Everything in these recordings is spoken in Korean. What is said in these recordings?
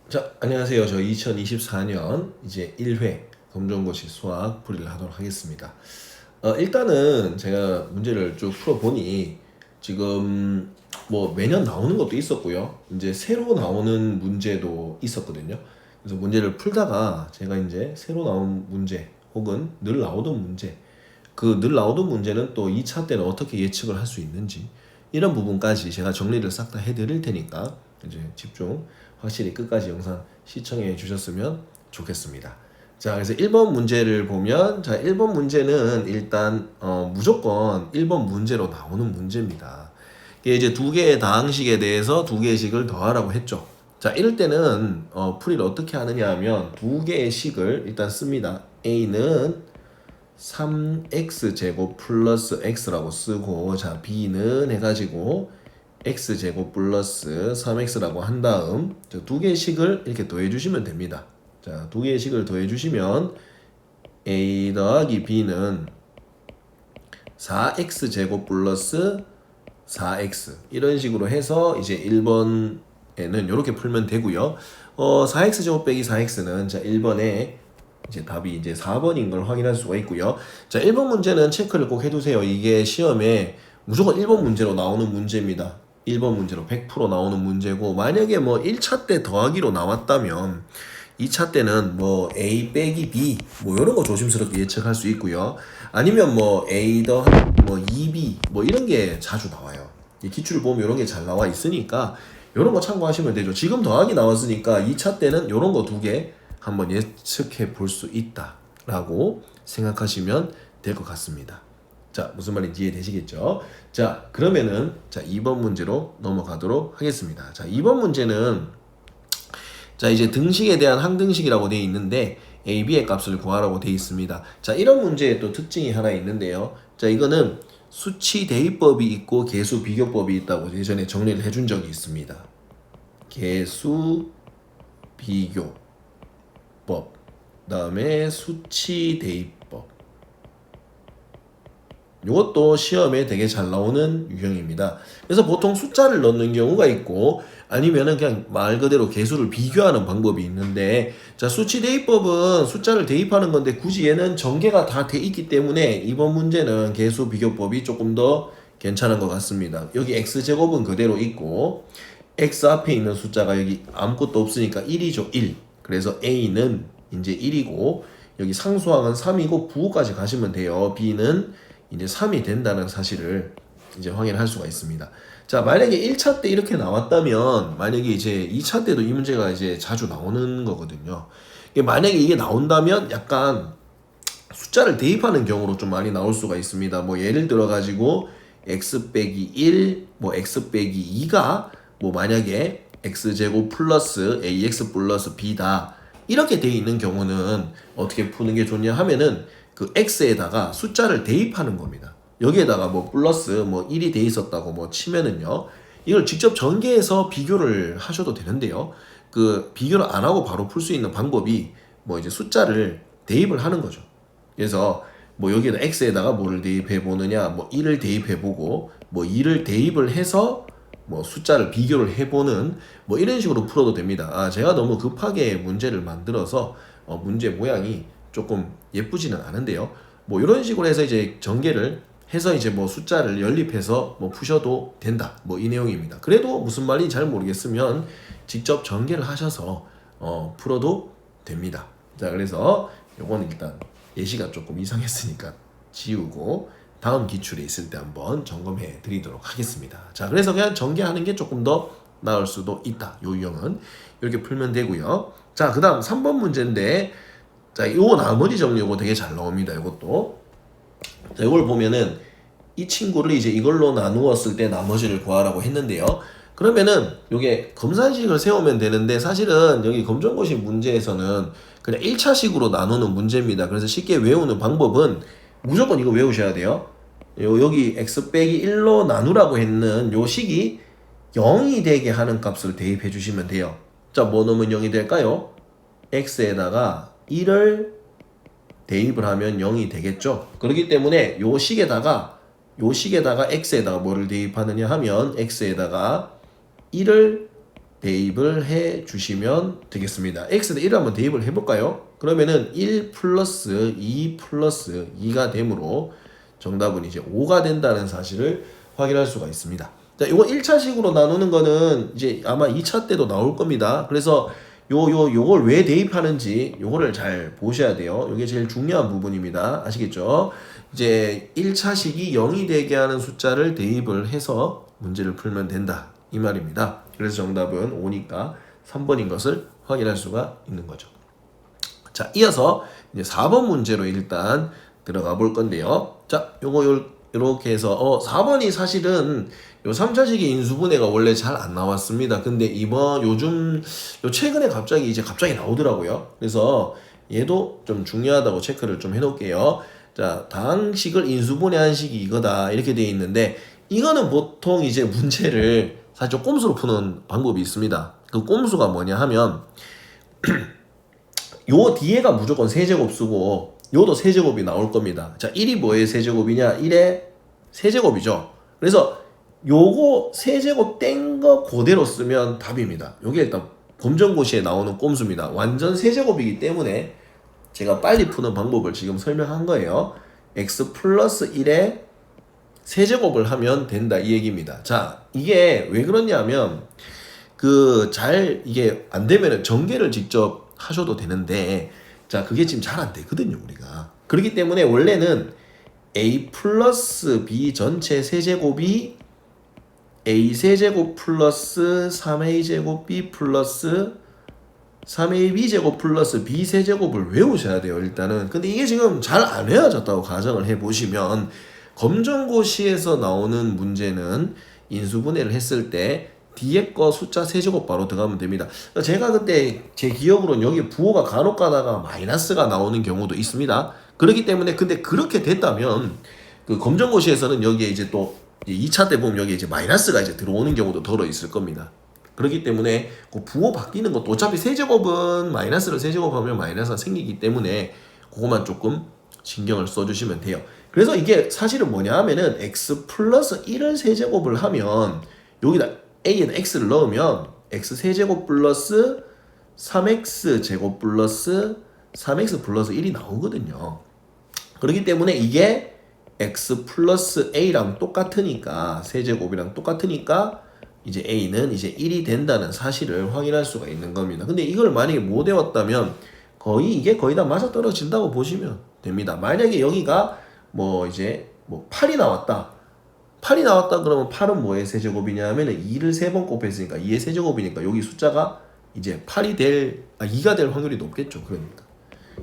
자, 안녕하세요. 저 2024년 이제 1회 검정고시 수학 풀이를 하도록 하겠습니다. 일단은 제가 문제를 쭉 풀어보니 지금 뭐 매년 나오는 것도 있었고요. 이제 새로 나오는 문제도 있었거든요. 그래서 문제를 풀다가 제가 이제 새로 나온 문제 혹은 늘 나오던 문제, 그 늘 나오던 문제는 또 2차 때는 어떻게 예측을 할 수 있는지 이런 부분까지 제가 정리를 싹 다 해드릴 테니까 이제 집중 확실히 끝까지 영상 시청해 주셨으면 좋겠습니다. 자, 그래서 1번 문제를 보면, 자, 1번 문제는 일단 무조건 1번 문제로 나오는 문제입니다. 이게 이제 두 개의 다항식에 대해서 두 개의 식을 더하라고 했죠. 자, 이럴 때는 풀이를 어떻게 하느냐 하면 두 개의 식을 일단 씁니다. A는 3x제곱 플러스 x라고 쓰고, 자, b는 해가지고 x제곱 플러스 3x라고 한 다음 두 개의 식을 이렇게 더해 주시면 됩니다. 자, 두 개의 식을 더해 주시면 a 더하기 b는 4x제곱 플러스 4x 이런 식으로 해서 이제 1번에는 이렇게 풀면 되고요. 4x제곱 빼기 4x는 자 1번에 이제 답이 이제 4번인 걸 확인할 수가 있고요. 자, 1번 문제는 체크를 꼭 해두세요. 이게 시험에 무조건 1번 문제로 나오는 문제입니다. 1번 문제로 100% 나오는 문제고, 만약에 뭐 1차 때 더하기로 나왔다면 2차 때는 뭐 A 빼기 B 뭐 이런 거 조심스럽게 예측할 수 있고요. 아니면 뭐 A 더하기 뭐 2B 뭐 이런 게 자주 나와요. 이 기출을 보면 이런 게 잘 나와 있으니까 이런 거 참고하시면 되죠. 지금 더하기 나왔으니까 2차 때는 이런 거 두 개 한번 예측해 볼 수 있다라고 생각하시면 될 것 같습니다. 자, 무슨 말인지 이해되시겠죠? 자, 그러면은 자 2번 문제로 넘어가도록 하겠습니다. 자, 2번 문제는 자, 이제 등식에 대한 항등식이라고 되어 있는데 a, b의 값을 구하라고 되어 있습니다. 자, 이런 문제의 또 특징이 하나 있는데요. 자, 이거는 수치 대입법이 있고 계수 비교법이 있다고 예전에 정리를 해준 적이 있습니다. 계수 비교법, 그다음에 수치 대입법. 이것도 시험에 되게 잘 나오는 유형입니다. 그래서 보통 숫자를 넣는 경우가 있고 아니면은 그냥 말 그대로 개수를 비교하는 방법이 있는데, 자, 수치 대입법은 숫자를 대입하는 건데 굳이 얘는 전개가 다 돼 있기 때문에 이번 문제는 개수 비교법이 조금 더 괜찮은 것 같습니다. 여기 x제곱은 그대로 있고 x 앞에 있는 숫자가 여기 아무것도 없으니까 1이죠. 1. 그래서 a는 이제 1이고 여기 상수항은 3이고 부호까지 가시면 돼요. b는 이제 3이 된다는 사실을 이제 확인할 수가 있습니다. 자, 만약에 1차 때 이렇게 나왔다면 만약에 이제 2차 때도 이 문제가 이제 자주 나오는 거거든요. 만약에 이게 나온다면 약간 숫자를 대입하는 경우로 좀 많이 나올 수가 있습니다. 뭐 예를 들어 가지고 x 빼기 1, 뭐 x 빼기 2가 뭐 만약에 x제곱 플러스 ax 플러스 b다 이렇게 돼 있는 경우는 어떻게 푸는 게 좋냐 하면은 그 x에다가 숫자를 대입하는 겁니다. 여기에다가 뭐 플러스 뭐 1이 돼 있었다고 뭐 치면은요, 이걸 직접 전개해서 비교를 하셔도 되는데요. 그 비교를 안 하고 바로 풀 수 있는 방법이 뭐 이제 숫자를 대입을 하는 거죠. 그래서 뭐 여기에다 x에다가 뭐를 대입해 보느냐, 뭐 1을 대입해 보고 뭐 2를 대입을 해서 뭐 숫자를 비교를 해보는 뭐 이런 식으로 풀어도 됩니다. 아, 제가 너무 급하게 문제를 만들어서 문제 모양이 조금 예쁘지는 않은데요. 뭐 이런 식으로 해서 이제 전개를 해서 이제 뭐 숫자를 연립해서 뭐 푸셔도 된다. 뭐 이 내용입니다. 그래도 무슨 말인지 잘 모르겠으면 직접 전개를 하셔서 풀어도 됩니다. 자, 그래서 요거는 일단 예시가 조금 이상했으니까 지우고 다음 기출에 있을 때 한번 점검해 드리도록 하겠습니다. 자, 그래서 그냥 전개하는 게 조금 더 나을 수도 있다. 요 유형은 이렇게 풀면 되고요. 자, 그 다음 3번 문제인데, 자, 요 나머지 정리 요거 되게 잘 나옵니다. 이것도. 자, 이걸 보면은 이 친구를 이제 이걸로 나누었을 때 나머지를 구하라고 했는데요. 그러면은 요게 검산식을 세우면 되는데 사실은 여기 검정고시 문제에서는 그냥 1차식으로 나누는 문제입니다. 그래서 쉽게 외우는 방법은 무조건 이거 외우셔야 돼요. 여기 x 빼기 1로 나누라고 했는 요 식이 0이 되게 하는 값을 대입해 주시면 돼요. 자, 뭐 넣으면 0이 될까요? x에다가 1을 대입을 하면 0이 되겠죠. 그렇기 때문에 요 식에다가 x에다가 뭐를 대입하느냐 하면 x에다가 1을 대입을 해 주시면 되겠습니다. x에 1을 한번 대입을 해볼까요? 그러면은 1 플러스 2 플러스 2가 되므로 정답은 이제 5가 된다는 사실을 확인할 수가 있습니다. 자, 이거 1차식으로 나누는 거는 이제 아마 2차 때도 나올 겁니다. 그래서 요걸 왜 대입하는지 요거를 잘 보셔야 돼요. 이게 제일 중요한 부분입니다. 아시겠죠? 이제 1차식이 0이 되게 하는 숫자를 대입을 해서 문제를 풀면 된다. 이 말입니다. 그래서 정답은 5니까 3번인 것을 확인할 수가 있는 거죠. 자, 이어서 이제 4번 문제로 일단 들어가 볼 건데요. 자, 요렇게 해서 4번이 사실은 요 3차식의 인수분해가 원래 잘 안 나왔습니다. 근데 요즘 최근에 갑자기 나오더라고요. 그래서 얘도 좀 중요하다고 체크를 좀 해놓을게요. 자, 다항식을 인수분해한 식이 이거다 이렇게 되어 있는데 이거는 보통 이제 문제를 사실 꼼수로 푸는 방법이 있습니다. 그 꼼수가 뭐냐 하면 요 뒤에가 무조건 세제곱 쓰고 요도 세제곱이 나올 겁니다. 자, 1이 뭐의 세제곱이냐? 1의 세제곱이죠. 그래서 요거 세제곱 뗀 거 그대로 쓰면 답입니다. 요게 일단 검정고시에 나오는 꼼수입니다. 완전 세제곱이기 때문에 제가 빨리 푸는 방법을 지금 설명한 거예요. x 플러스 1의 세제곱을 하면 된다 이 얘기입니다. 자, 이게 왜 그러냐면 이게 안 되면은 전개를 직접 하셔도 되는데 자, 그게 지금 잘 안 되거든요, 우리가. 그렇기 때문에 원래는 a 플러스 b 전체 세제곱이 a 세제곱 플러스 3a제곱 b 플러스 3ab제곱 플러스 b 세제곱을 외우셔야 돼요, 일단은. 근데 이게 지금 잘 안 외워졌다고 가정을 해보시면 검정고시에서 나오는 문제는 인수분해를 했을 때 뒤에 거 숫자 세제곱 바로 들어가면 됩니다. 제가 그때 제 기억으로는 여기 부호가 간혹 가다가 마이너스가 나오는 경우도 있습니다. 그렇기 때문에 근데 그렇게 됐다면 그 검정고시에서는 여기에 이제 또 2차 때 보면 여기 이제 마이너스가 이제 들어오는 경우도 덜어 있을 겁니다. 그렇기 때문에 그 부호 바뀌는 것도 어차피 세제곱은 마이너스를 세제곱하면 마이너스가 생기기 때문에 그것만 조금 신경을 써주시면 돼요. 그래서 이게 사실은 뭐냐 하면은 x 플러스 1을 세제곱을 하면 여기다 a에다 x를 넣으면 x 세제곱 플러스 3x 제곱 플러스 3x 플러스 1이 나오거든요. 그렇기 때문에 이게 x 플러스 a랑 똑같으니까 세제곱이랑 똑같으니까 이제 a는 이제 1이 된다는 사실을 확인할 수가 있는 겁니다. 근데 이걸 만약에 못 외웠다면 이게 거의 다 맞아떨어진다고 보시면 됩니다. 만약에 여기가 뭐 8이 나왔다. 8이 나왔다 그러면 8은 뭐의 세제곱이냐 하면은 2를 3번 곱했으니까 2의 세제곱이니까 여기 숫자가 이제 2가 될 확률이 높겠죠. 그러니까.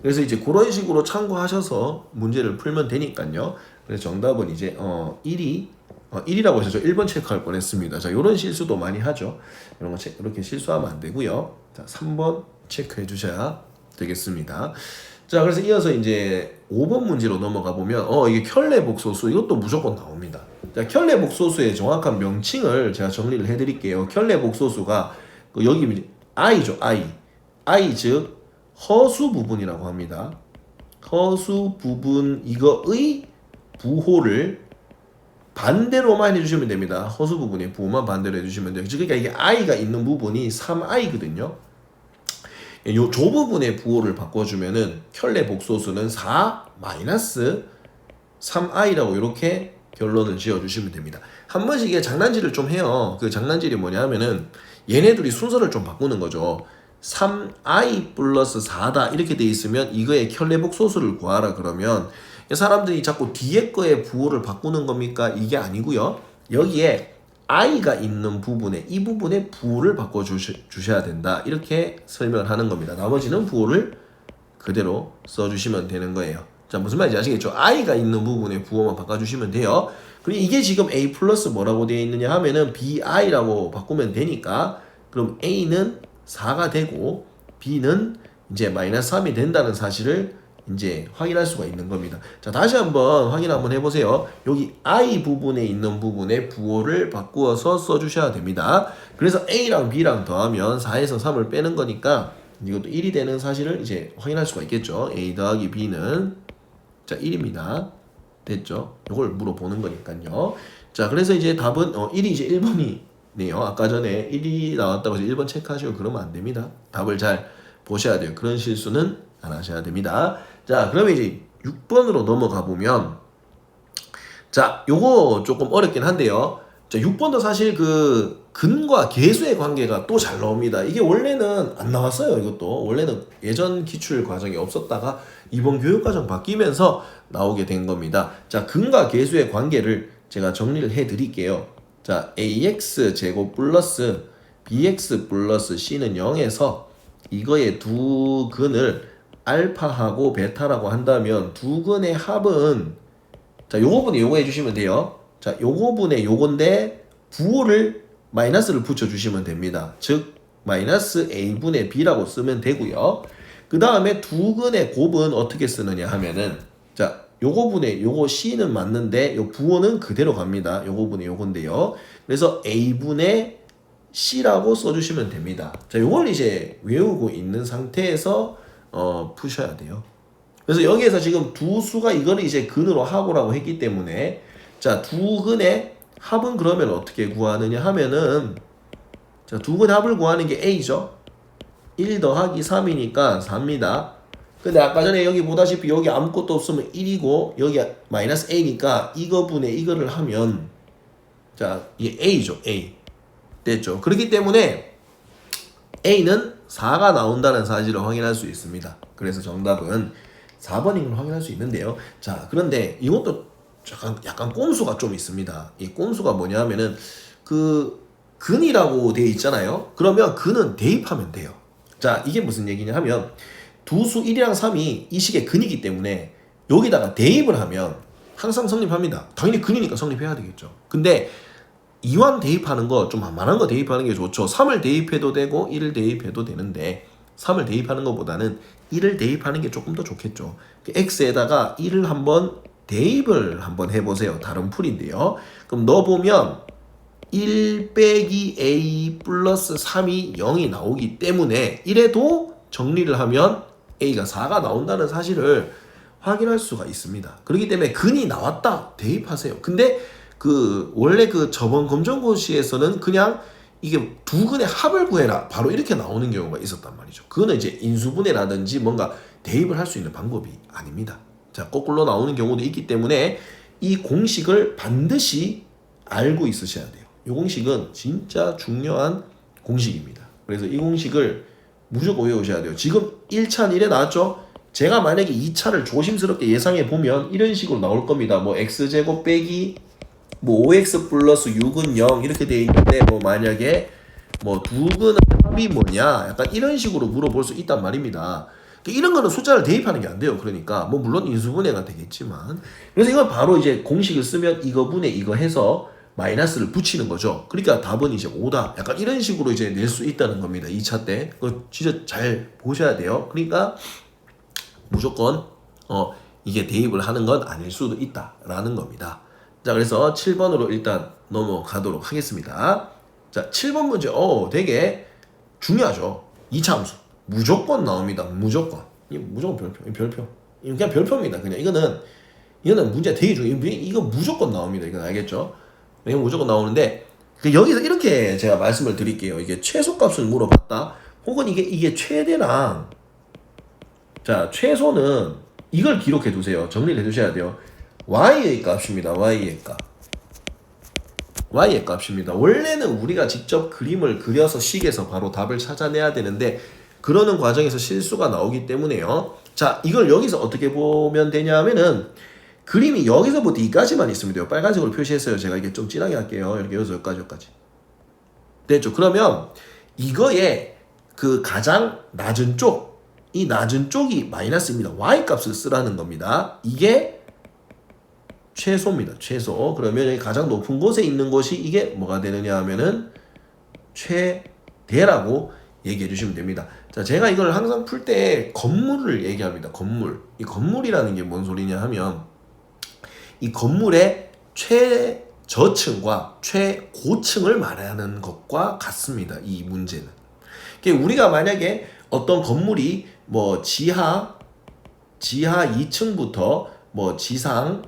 그래서 이제 그런 식으로 참고하셔서 문제를 풀면 되니까요. 그래서 정답은 이제 1이라고 해서 저 1번 체크할 뻔했습니다. 자, 요런 실수도 많이 하죠. 이런 거 이렇게 실수하면 안 되고요. 자, 3번 체크해 주셔야 되겠습니다. 자, 그래서 이어서 이제 5번 문제로 넘어가 보면 이게 켤레 복소수 이것도 무조건 나옵니다. 자, 켤레 복소수의 정확한 명칭을 제가 정리를 해 드릴게요. 켤레 복소수가 여기 i죠, i 즉 허수 부분이라고 합니다. 허수 부분 이거의 부호를 반대로만 해주시면 됩니다. 허수 부분의 부호만 반대로 해주시면 돼요. 그러니까 이게 i가 있는 부분이 3i거든요. 요 부분의 부호를 바꿔주면은 켤레 복소수는 4 마이너스 3i라고 이렇게 결론을 지어주시면 됩니다. 한 번씩 이게 장난질을 좀 해요. 그 장난질이 뭐냐 하면은 얘네들이 순서를 좀 바꾸는 거죠. 3i 플러스 4다 이렇게 돼 있으면 이거의 켤레 복소수를 구하라 그러면 사람들이 자꾸 뒤에 거의 부호를 바꾸는 겁니까? 이게 아니고요. 여기에 i가 있는 부분에 이 부분에 부호를 바꿔 주셔야 된다. 이렇게 설명을 하는 겁니다. 나머지는 부호를 그대로 써주시면 되는 거예요. 자, 무슨 말인지 아시겠죠? i가 있는 부분에 부호만 바꿔주시면 돼요. 그리고 이게 지금 a 플러스 뭐라고 되어 있느냐 하면은 bi라고 바꾸면 되니까 그럼 a는 4가 되고 b는 이제 마이너스 3이 된다는 사실을 이제 확인할 수가 있는 겁니다. 자, 다시 한번 확인 한번 해보세요. 여기 i 부분에 있는 부분에 부호를 바꾸어서 써주셔야 됩니다. 그래서 a랑 b랑 더하면 4에서 3을 빼는 거니까 이것도 1이 되는 사실을 이제 확인할 수가 있겠죠. a 더하기 b는 자 1입니다. 됐죠? 이걸 물어보는 거니까요. 자, 그래서 이제 답은 1이 이제 1번이 네요. 아까 전에 1이 나왔다고 해서 1번 체크하시고 그러면 안 됩니다. 답을 잘 보셔야 돼요. 그런 실수는 안 하셔야 됩니다. 자, 그러면 이제 6번으로 넘어가 보면, 자, 요거 조금 어렵긴 한데요. 자, 6번도 사실 그 근과 계수의 관계가 또 잘 나옵니다. 이게 원래는 안 나왔어요. 이것도 원래는 예전 기출 과정이 없었다가 이번 교육과정 바뀌면서 나오게 된 겁니다. 자, 근과 계수의 관계를 제가 정리를 해 드릴게요. 자, ax 제곱 플러스 bx 플러스 c는 0에서 이거의 두 근을 알파하고 베타라고 한다면 두 근의 합은, 자, 요거분에 요거 해주시면 돼요. 자, 요거분에 요건데 부호를 마이너스를 붙여주시면 됩니다. 즉 마이너스 a분의 b라고 쓰면 되고요. 그 다음에 두 근의 곱은 어떻게 쓰느냐 하면은, 자, 요거분에 요거 c는 맞는데 요 부호는 그대로 갑니다. 요거분에 요건데요. 그래서 a분의 c라고 써주시면 됩니다. 자, 요걸 이제 외우고 있는 상태에서 푸셔야 돼요. 그래서 여기에서 지금 두 수가 이거를 이제 근으로 하고라고 했기 때문에, 자, 두 근의 합은 그러면 어떻게 구하느냐 하면은, 자, 두 근의 합을 구하는 게 a죠. 1 더하기 3이니까 4입니다. 근데 아까 전에 여기 보다시피 여기 아무것도 없으면 1이고 여기 마이너스 a니까 이거분의 이거를 하면, 자, 이게 a죠. a 됐죠. 그렇기 때문에 a는 4가 나온다는 사실을 확인할 수 있습니다. 그래서 정답은 4번인 걸 확인할 수 있는데요. 자, 그런데 이것도 약간 꼼수가 좀 있습니다. 이 꼼수가 뭐냐면은 그 근이라고 되어 있잖아요. 그러면 근은 대입하면 돼요. 자, 이게 무슨 얘기냐 하면 두 수 1이랑 3이 이 식의 근이기 때문에 여기다가 대입을 하면 항상 성립합니다. 당연히 근이니까 성립해야 되겠죠. 근데 이완 대입하는 거 좀 만만한 거 대입하는 게 좋죠. 3을 대입해도 되고 1을 대입해도 되는데 3을 대입하는 것보다는 1을 대입하는 게 조금 더 좋겠죠. x에다가 1을 한번 대입을 한번 해보세요. 다른 풀인데요. 그럼 넣어보면 1 빼기 a 플러스 3이 0이 나오기 때문에 이래도 정리를 하면 a가 4가 나온다는 사실을 확인할 수가 있습니다. 그렇기 때문에 근이 나왔다 대입하세요. 근데 그 원래 그 저번 검정고시에서는 그냥 이게 두 근의 합을 구해라 바로 이렇게 나오는 경우가 있었단 말이죠. 그거는 이제 인수분해라든지 뭔가 대입을 할 수 있는 방법이 아닙니다. 자, 거꾸로 나오는 경우도 있기 때문에 이 공식을 반드시 알고 있으셔야 돼요. 이 공식은 진짜 중요한 공식입니다. 그래서 이 공식을 무조건 외우셔야 돼요. 지금 1차는 이래 나왔죠? 제가 만약에 2차를 조심스럽게 예상해 보면 이런 식으로 나올 겁니다. 뭐 x제곱 빼기 뭐 5x 플러스 6은 0 이렇게 돼 있는데, 뭐 만약에 뭐 두 근의 합이 뭐냐 약간 이런 식으로 물어볼 수 있단 말입니다. 이런 거는 숫자를 대입하는 게 안 돼요. 그러니까 뭐 물론 인수분해가 되겠지만, 그래서 이건 바로 이제 공식을 쓰면 이거분의 이거 해서 마이너스를 붙이는 거죠. 그러니까 답은 이제 5다. 약간 이런 식으로 이제 낼 수 있다는 겁니다. 2차 때. 그거 진짜 잘 보셔야 돼요. 그러니까 무조건 이게 대입을 하는 건 아닐 수도 있다라는 겁니다. 자, 그래서 7번으로 일단 넘어가도록 하겠습니다. 자, 7번 문제 되게 중요하죠. 2차 함수 무조건 나옵니다. 무조건. 이 무조건 별표. 이거 그냥 별표입니다. 그냥 이거는 문제 되게 중요해요. 이거 무조건 나옵니다. 이건 알겠죠? 이거 무조건 나오는데 여기서 이렇게 제가 말씀을 드릴게요. 이게 최소값을 물어봤다. 혹은 이게 최대랑, 자, 최소는 이걸 기록해 두세요. 정리를 해 두셔야 돼요. y의 값입니다. y의 값입니다. 원래는 우리가 직접 그림을 그려서 식에서 바로 답을 찾아내야 되는데 그러는 과정에서 실수가 나오기 때문에요. 자, 이걸 여기서 어떻게 보면 되냐면은 그림이 여기서부터 여기까지만 있으면 돼요. 빨간색으로 표시했어요. 제가 이게 좀 진하게 할게요. 이렇게 여기까지. 됐죠? 그러면 이거의 그 가장 낮은 쪽, 이 낮은 쪽이 마이너스입니다. y 값을 쓰라는 겁니다. 이게 최소입니다. 최소. 그러면 가장 높은 곳에 있는 것이 이게 뭐가 되느냐 하면은 최대라고 얘기해 주시면 됩니다. 자, 제가 이걸 항상 풀 때 건물을 얘기합니다. 건물. 이 건물이라는 게 뭔 소리냐 하면 이 건물의 최저층과 최고층을 말하는 것과 같습니다. 이 문제는. 우리가 만약에 어떤 건물이 뭐 지하 2층부터 뭐 지상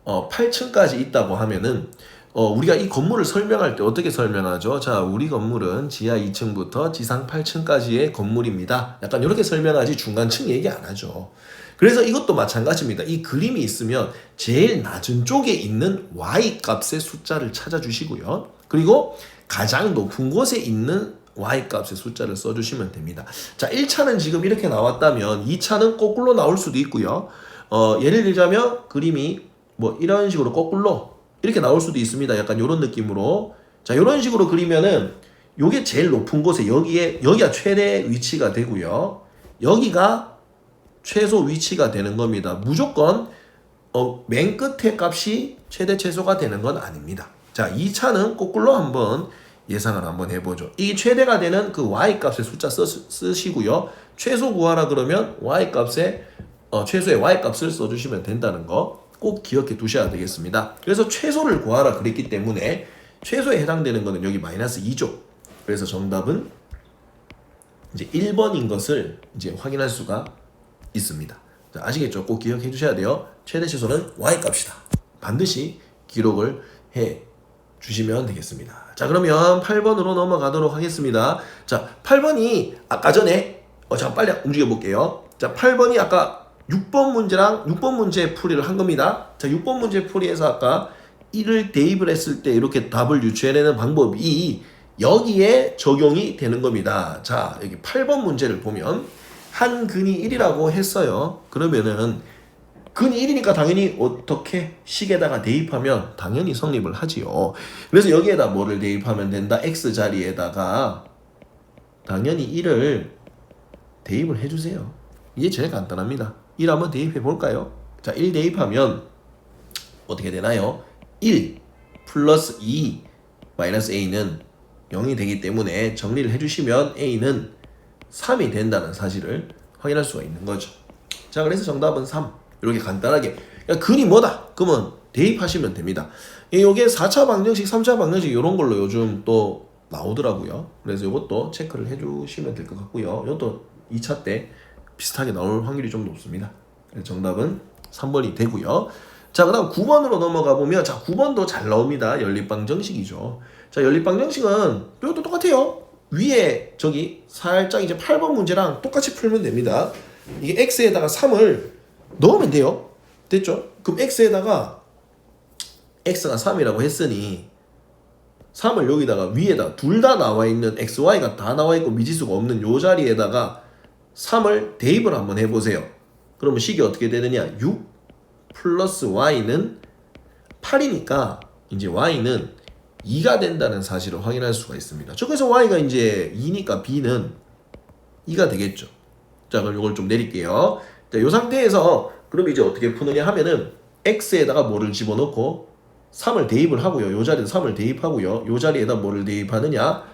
8층까지 있다고 하면은 우리가 이 건물을 설명할 때 어떻게 설명하죠? 자, 우리 건물은 지하 2층부터 지상 8층까지의 건물입니다. 약간 이렇게 설명하지 중간층 얘기 안 하죠. 그래서 이것도 마찬가지입니다. 이 그림이 있으면 제일 낮은 쪽에 있는 y 값의 숫자를 찾아주시고요. 그리고 가장 높은 곳에 있는 y값의 숫자를 써주시면 됩니다. 자, 1차는 지금 이렇게 나왔다면 2차는 거꾸로 나올 수도 있고요. 예를 들자면 그림이 뭐 이런 식으로 거꾸로 이렇게 나올 수도 있습니다. 약간 이런 느낌으로. 자, 이런 식으로 그리면은 요게 제일 높은 곳에 여기가 최대 위치가 되고요. 여기가 최소 위치가 되는 겁니다. 무조건 맨 끝에 값이 최대 최소가 되는 건 아닙니다. 자, 2차는 거꾸로 한번 예상을 한번 해보죠. 이 최대가 되는 그 y값의 숫자 쓰시고요. 최소 구하라 그러면 y값의 최소의 y값을 써주시면 된다는 거 꼭 기억해 두셔야 되겠습니다. 그래서 최소를 구하라 그랬기 때문에 최소에 해당되는 거는 여기 마이너스 2죠. 그래서 정답은 이제 1번인 것을 이제 확인할 수가 있습니다. 자, 아시겠죠? 꼭 기억해 주셔야 돼요. 최대 최소는 y값이다. 반드시 기록을 해 주시면 되겠습니다. 자, 그러면 8번으로 넘어가도록 하겠습니다. 자, 8번이 아까 전에 잠깐 빨리 움직여 볼게요. 자, 8번이 아까 6번 문제랑 6번 문제 풀이를 한 겁니다. 자, 6번 문제 풀이에서 아까 1을 대입을 했을 때 이렇게 답을 유추해내는 방법이 여기에 적용이 되는 겁니다. 자, 여기 8번 문제를 보면 한 근이 1이라고 했어요. 그러면은 근이 1이니까 당연히 어떻게 식에다가 대입하면 당연히 성립을 하지요. 그래서 여기에다 뭐를 대입하면 된다? x 자리에다가 당연히 1을 대입을 해주세요. 이게 제일 간단합니다. 1 한번 대입해 볼까요? 자, 1 대입하면 어떻게 되나요? 1 플러스 2 마이너스 a는 0이 되기 때문에 정리를 해주시면 a는 3이 된다는 사실을 확인할 수가 있는 거죠. 자, 그래서 정답은 3. 이렇게 간단하게. 그러니까 근이 뭐다? 그러면 대입하시면 됩니다. 이게 4차 방정식, 3차 방정식 이런 걸로 요즘 또 나오더라고요. 그래서 이것도 체크를 해주시면 될 것 같고요. 이것도 2차 때 비슷하게 나올 확률이 좀 높습니다. 정답은 3번이 되고요. 자, 그 다음 9번으로 넘어가 보면, 자, 9번도 잘 나옵니다. 연립방정식이죠. 자, 연립방정식은 이것도 똑같아요. 위에 저기 살짝 이제 8번 문제랑 똑같이 풀면 됩니다. 이게 x에다가 3을 넣으면 돼요. 됐죠? 그럼 x에다가 x가 3이라고 했으니 3을 여기다가 위에다 둘 다 나와 있는 xy가 다 나와 있고 미지수가 없는 요 자리에다가 3을 대입을 한번 해보세요. 그러면 식이 어떻게 되느냐? 6 플러스 y는 8이니까 이제 y는 2가 된다는 사실을 확인할 수가 있습니다. 저기서 y가 이제 2니까 b는 2가 되겠죠. 자, 그럼 이걸 좀 내릴게요. 자, 이 상태에서 그럼 이제 어떻게 푸느냐 하면은 x에다가 뭐를 집어넣고 3을 대입을 하고요. 요 자리에 3을 대입하고요. 요 자리에다 뭐를 대입하느냐?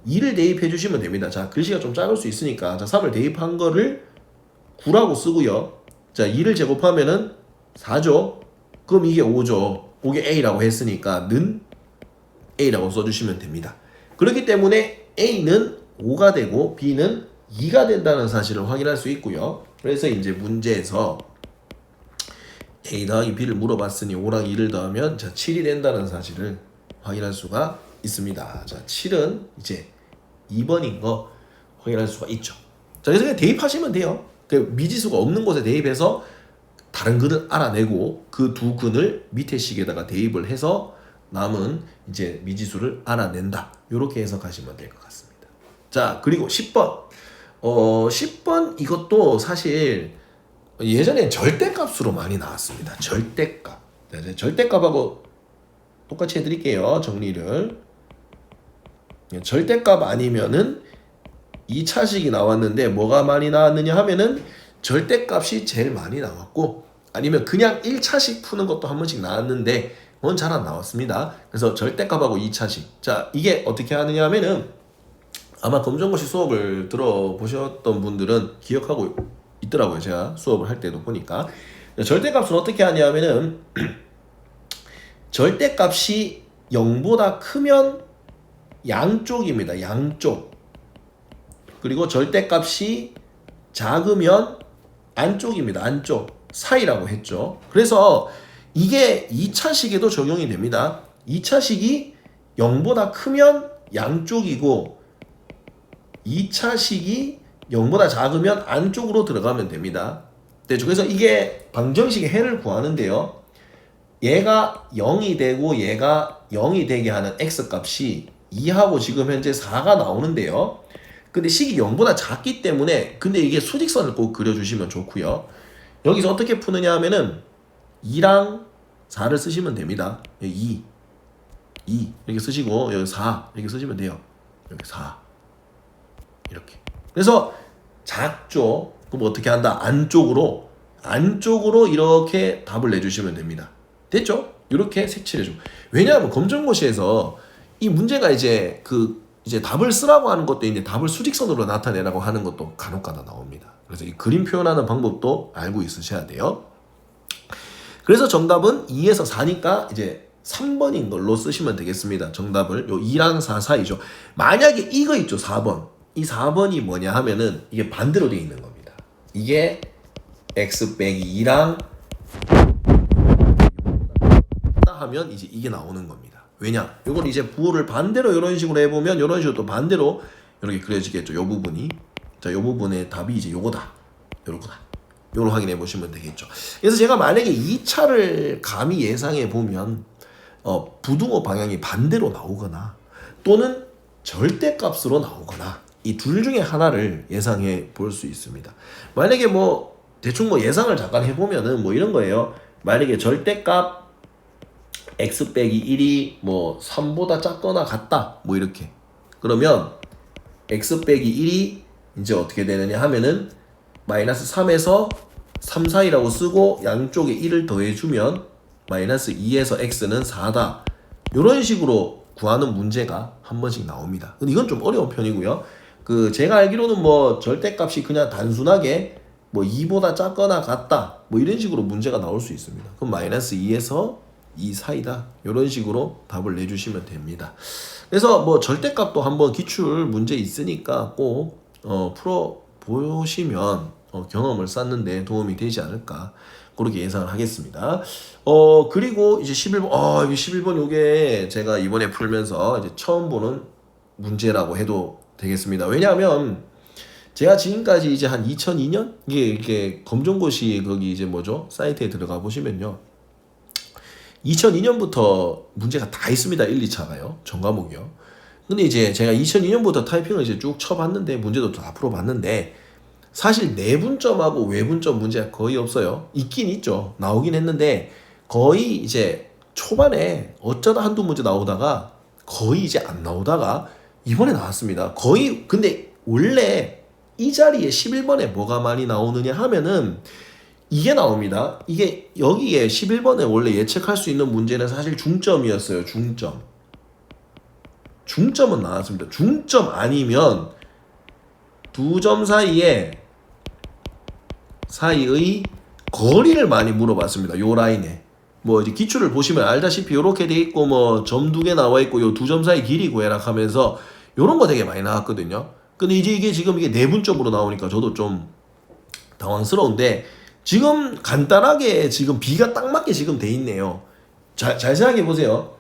2를 대입해 주시면 됩니다. 자, 글씨가 좀 작을 수 있으니까 자, 3을 대입한 거를 9라고 쓰고요. 자, 2를 제곱하면은 4죠. 그럼 이게 5죠. 이게 a라고 했으니까 는 a라고 써주시면 됩니다. 그렇기 때문에 a는 5가 되고 b는 2가 된다는 사실을 확인할 수 있고요. 그래서 이제 문제에서 a 더하기 b를 물어봤으니 5랑 2를 더하면 자 7이 된다는 사실을 확인할 수가 있습니다. 자, 7은 이제 2번인 거 확인할 수가 있죠. 자, 그래서 그냥 대입하시면 돼요. 그 미지수가 없는 곳에 대입해서 다른 근을 알아내고 그 두 근을 밑에 식에다가 대입을 해서 남은 이제 미지수를 알아낸다. 이렇게 해석하시면 될 것 같습니다. 자, 그리고 10번. 10번 이것도 사실 예전에 절대값으로 많이 나왔습니다. 절대값. 자, 절대값하고 똑같이 해드릴게요. 정리를. 절대값 아니면은 2차식이 나왔는데 뭐가 많이 나왔느냐 하면은 절대값이 제일 많이 나왔고 아니면 그냥 1차식 푸는 것도 한 번씩 나왔는데 그건 잘 안 나왔습니다. 그래서 절대값하고 2차식. 자, 이게 어떻게 하느냐 하면은 아마 검정고시 수업을 들어보셨던 분들은 기억하고 있더라고요. 제가 수업을 할 때도 보니까. 절대값은 어떻게 하냐 하면은 절대값이 0보다 크면 양쪽입니다. 양쪽. 그리고 절대값이 작으면 안쪽입니다. 안쪽. 사이라고 했죠. 그래서 이게 2차식에도 적용이 됩니다. 2차식이 0보다 크면 양쪽이고 2차식이 0보다 작으면 안쪽으로 들어가면 됩니다. 됐죠? 그래서 이게 방정식의 해를 구하는데요. 얘가 0이 되고 얘가 0이 되게 하는 x값이 2하고 지금 현재 4가 나오는데요. 근데 식이 0보다 작기 때문에 근데 이게 수직선을 꼭 그려주시면 좋고요. 여기서 어떻게 푸느냐 하면은 2랑 4를 쓰시면 됩니다. 여기 2 이렇게 쓰시고 여기 4 이렇게 쓰시면 돼요. 여기 4 이렇게. 그래서 작죠. 그럼 어떻게 한다? 안쪽으로 이렇게 답을 내주시면 됩니다. 됐죠? 이렇게 색칠해줘. 왜냐하면 검정고시에서 이 문제가 이제 이제 답을 쓰라고 하는 것도 있는데 답을 수직선으로 나타내라고 하는 것도 간혹가다 나옵니다. 그래서 이 그림 표현하는 방법도 알고 있으셔야 돼요. 그래서 정답은 2에서 4니까 이제 3번인 걸로 쓰시면 되겠습니다. 정답을 요 2랑 4 사이죠. 만약에 이거 있죠. 4번. 이 4번이 뭐냐 하면은 이게 반대로 되어 있는 겁니다. 이게 x 빼기 2랑 하면 이제 이게 나오는 겁니다. 왜냐? 이걸 이제 부호를 반대로 이런 식으로 해보면 이런 식으로 또 반대로 이렇게 그려지겠죠. 요 부분이. 자, 요 부분의 답이 이제 요거다. 요거다. 요걸 확인해 보시면 되겠죠. 그래서 제가 만약에 2차를 감히 예상해 보면 부등호 방향이 반대로 나오거나 또는 절대값으로 나오거나 이 둘 중에 하나를 예상해 볼 수 있습니다. 만약에 뭐 대충 뭐 예상을 잠깐 해보면은 뭐 이런 거예요. 만약에 절대값 x 빼기 1이 뭐 3보다 작거나 같다 뭐 이렇게 그러면 x 빼기 1이 이제 어떻게 되느냐 하면은 마이너스 3에서 3 사이라고 쓰고 양쪽에 1을 더해주면 마이너스 2에서 x는 4다 이런 식으로 구하는 문제가 한 번씩 나옵니다. 근데 이건 좀 어려운 편이고요. 제가 알기로는 뭐 절대값이 그냥 단순하게 뭐 2보다 작거나 같다 뭐 이런 식으로 문제가 나올 수 있습니다. 그럼 마이너스 2에서 2 사이다 이런 식으로 답을 내주시면 됩니다. 그래서 뭐 절대값도 한번 기출 문제 있으니까 꼭 풀어 보시면 경험을 쌓는데 도움이 되지 않을까 그렇게 예상을 하겠습니다. 그리고 이제 11번 이게 11번 요게 제가 이번에 풀면서 이제 처음 보는 문제라고 해도 되겠습니다. 왜냐하면 제가 지금까지 이제 한 2002년 이게 검정고시 거기 이제 뭐죠 사이트에 들어가 보시면요 2002년부터 문제가 다 있습니다. 1, 2차가요 전 과목이요. 근데 이제 제가 2002년부터 타이핑을 이제 쭉 쳐봤는데 문제도 다 풀어봤는데 사실 내분점하고 외분점 문제가 거의 없어요. 있긴 있죠. 나오긴 했는데 거의 이제 초반에 어쩌다 한두 문제 나오다가 거의 이제 안 나오다가 이번에 나왔습니다. 거의 근데 원래 이 자리에 11번에 뭐가 많이 나오느냐 하면은 이게 나옵니다. 이게 여기에 11번에 원래 예측할 수 있는 문제는 사실 중점이었어요. 중점은 나왔습니다. 중점 아니면 두 점 사이의 거리를 많이 물어봤습니다. 요 라인에. 뭐 이제 기출을 보시면 알다시피 요렇게 돼 있고 뭐 점 2개 나와 있고 요 두 점 사이 길이 구해라 하면서 요런 거 되게 많이 나왔거든요. 근데 이제 이게 지금 이게 내분점으로 나오니까 저도 좀 당황스러운데 지금 간단하게 지금 B가 딱 맞게 지금 돼 있네요. 잘 생각해 보세요.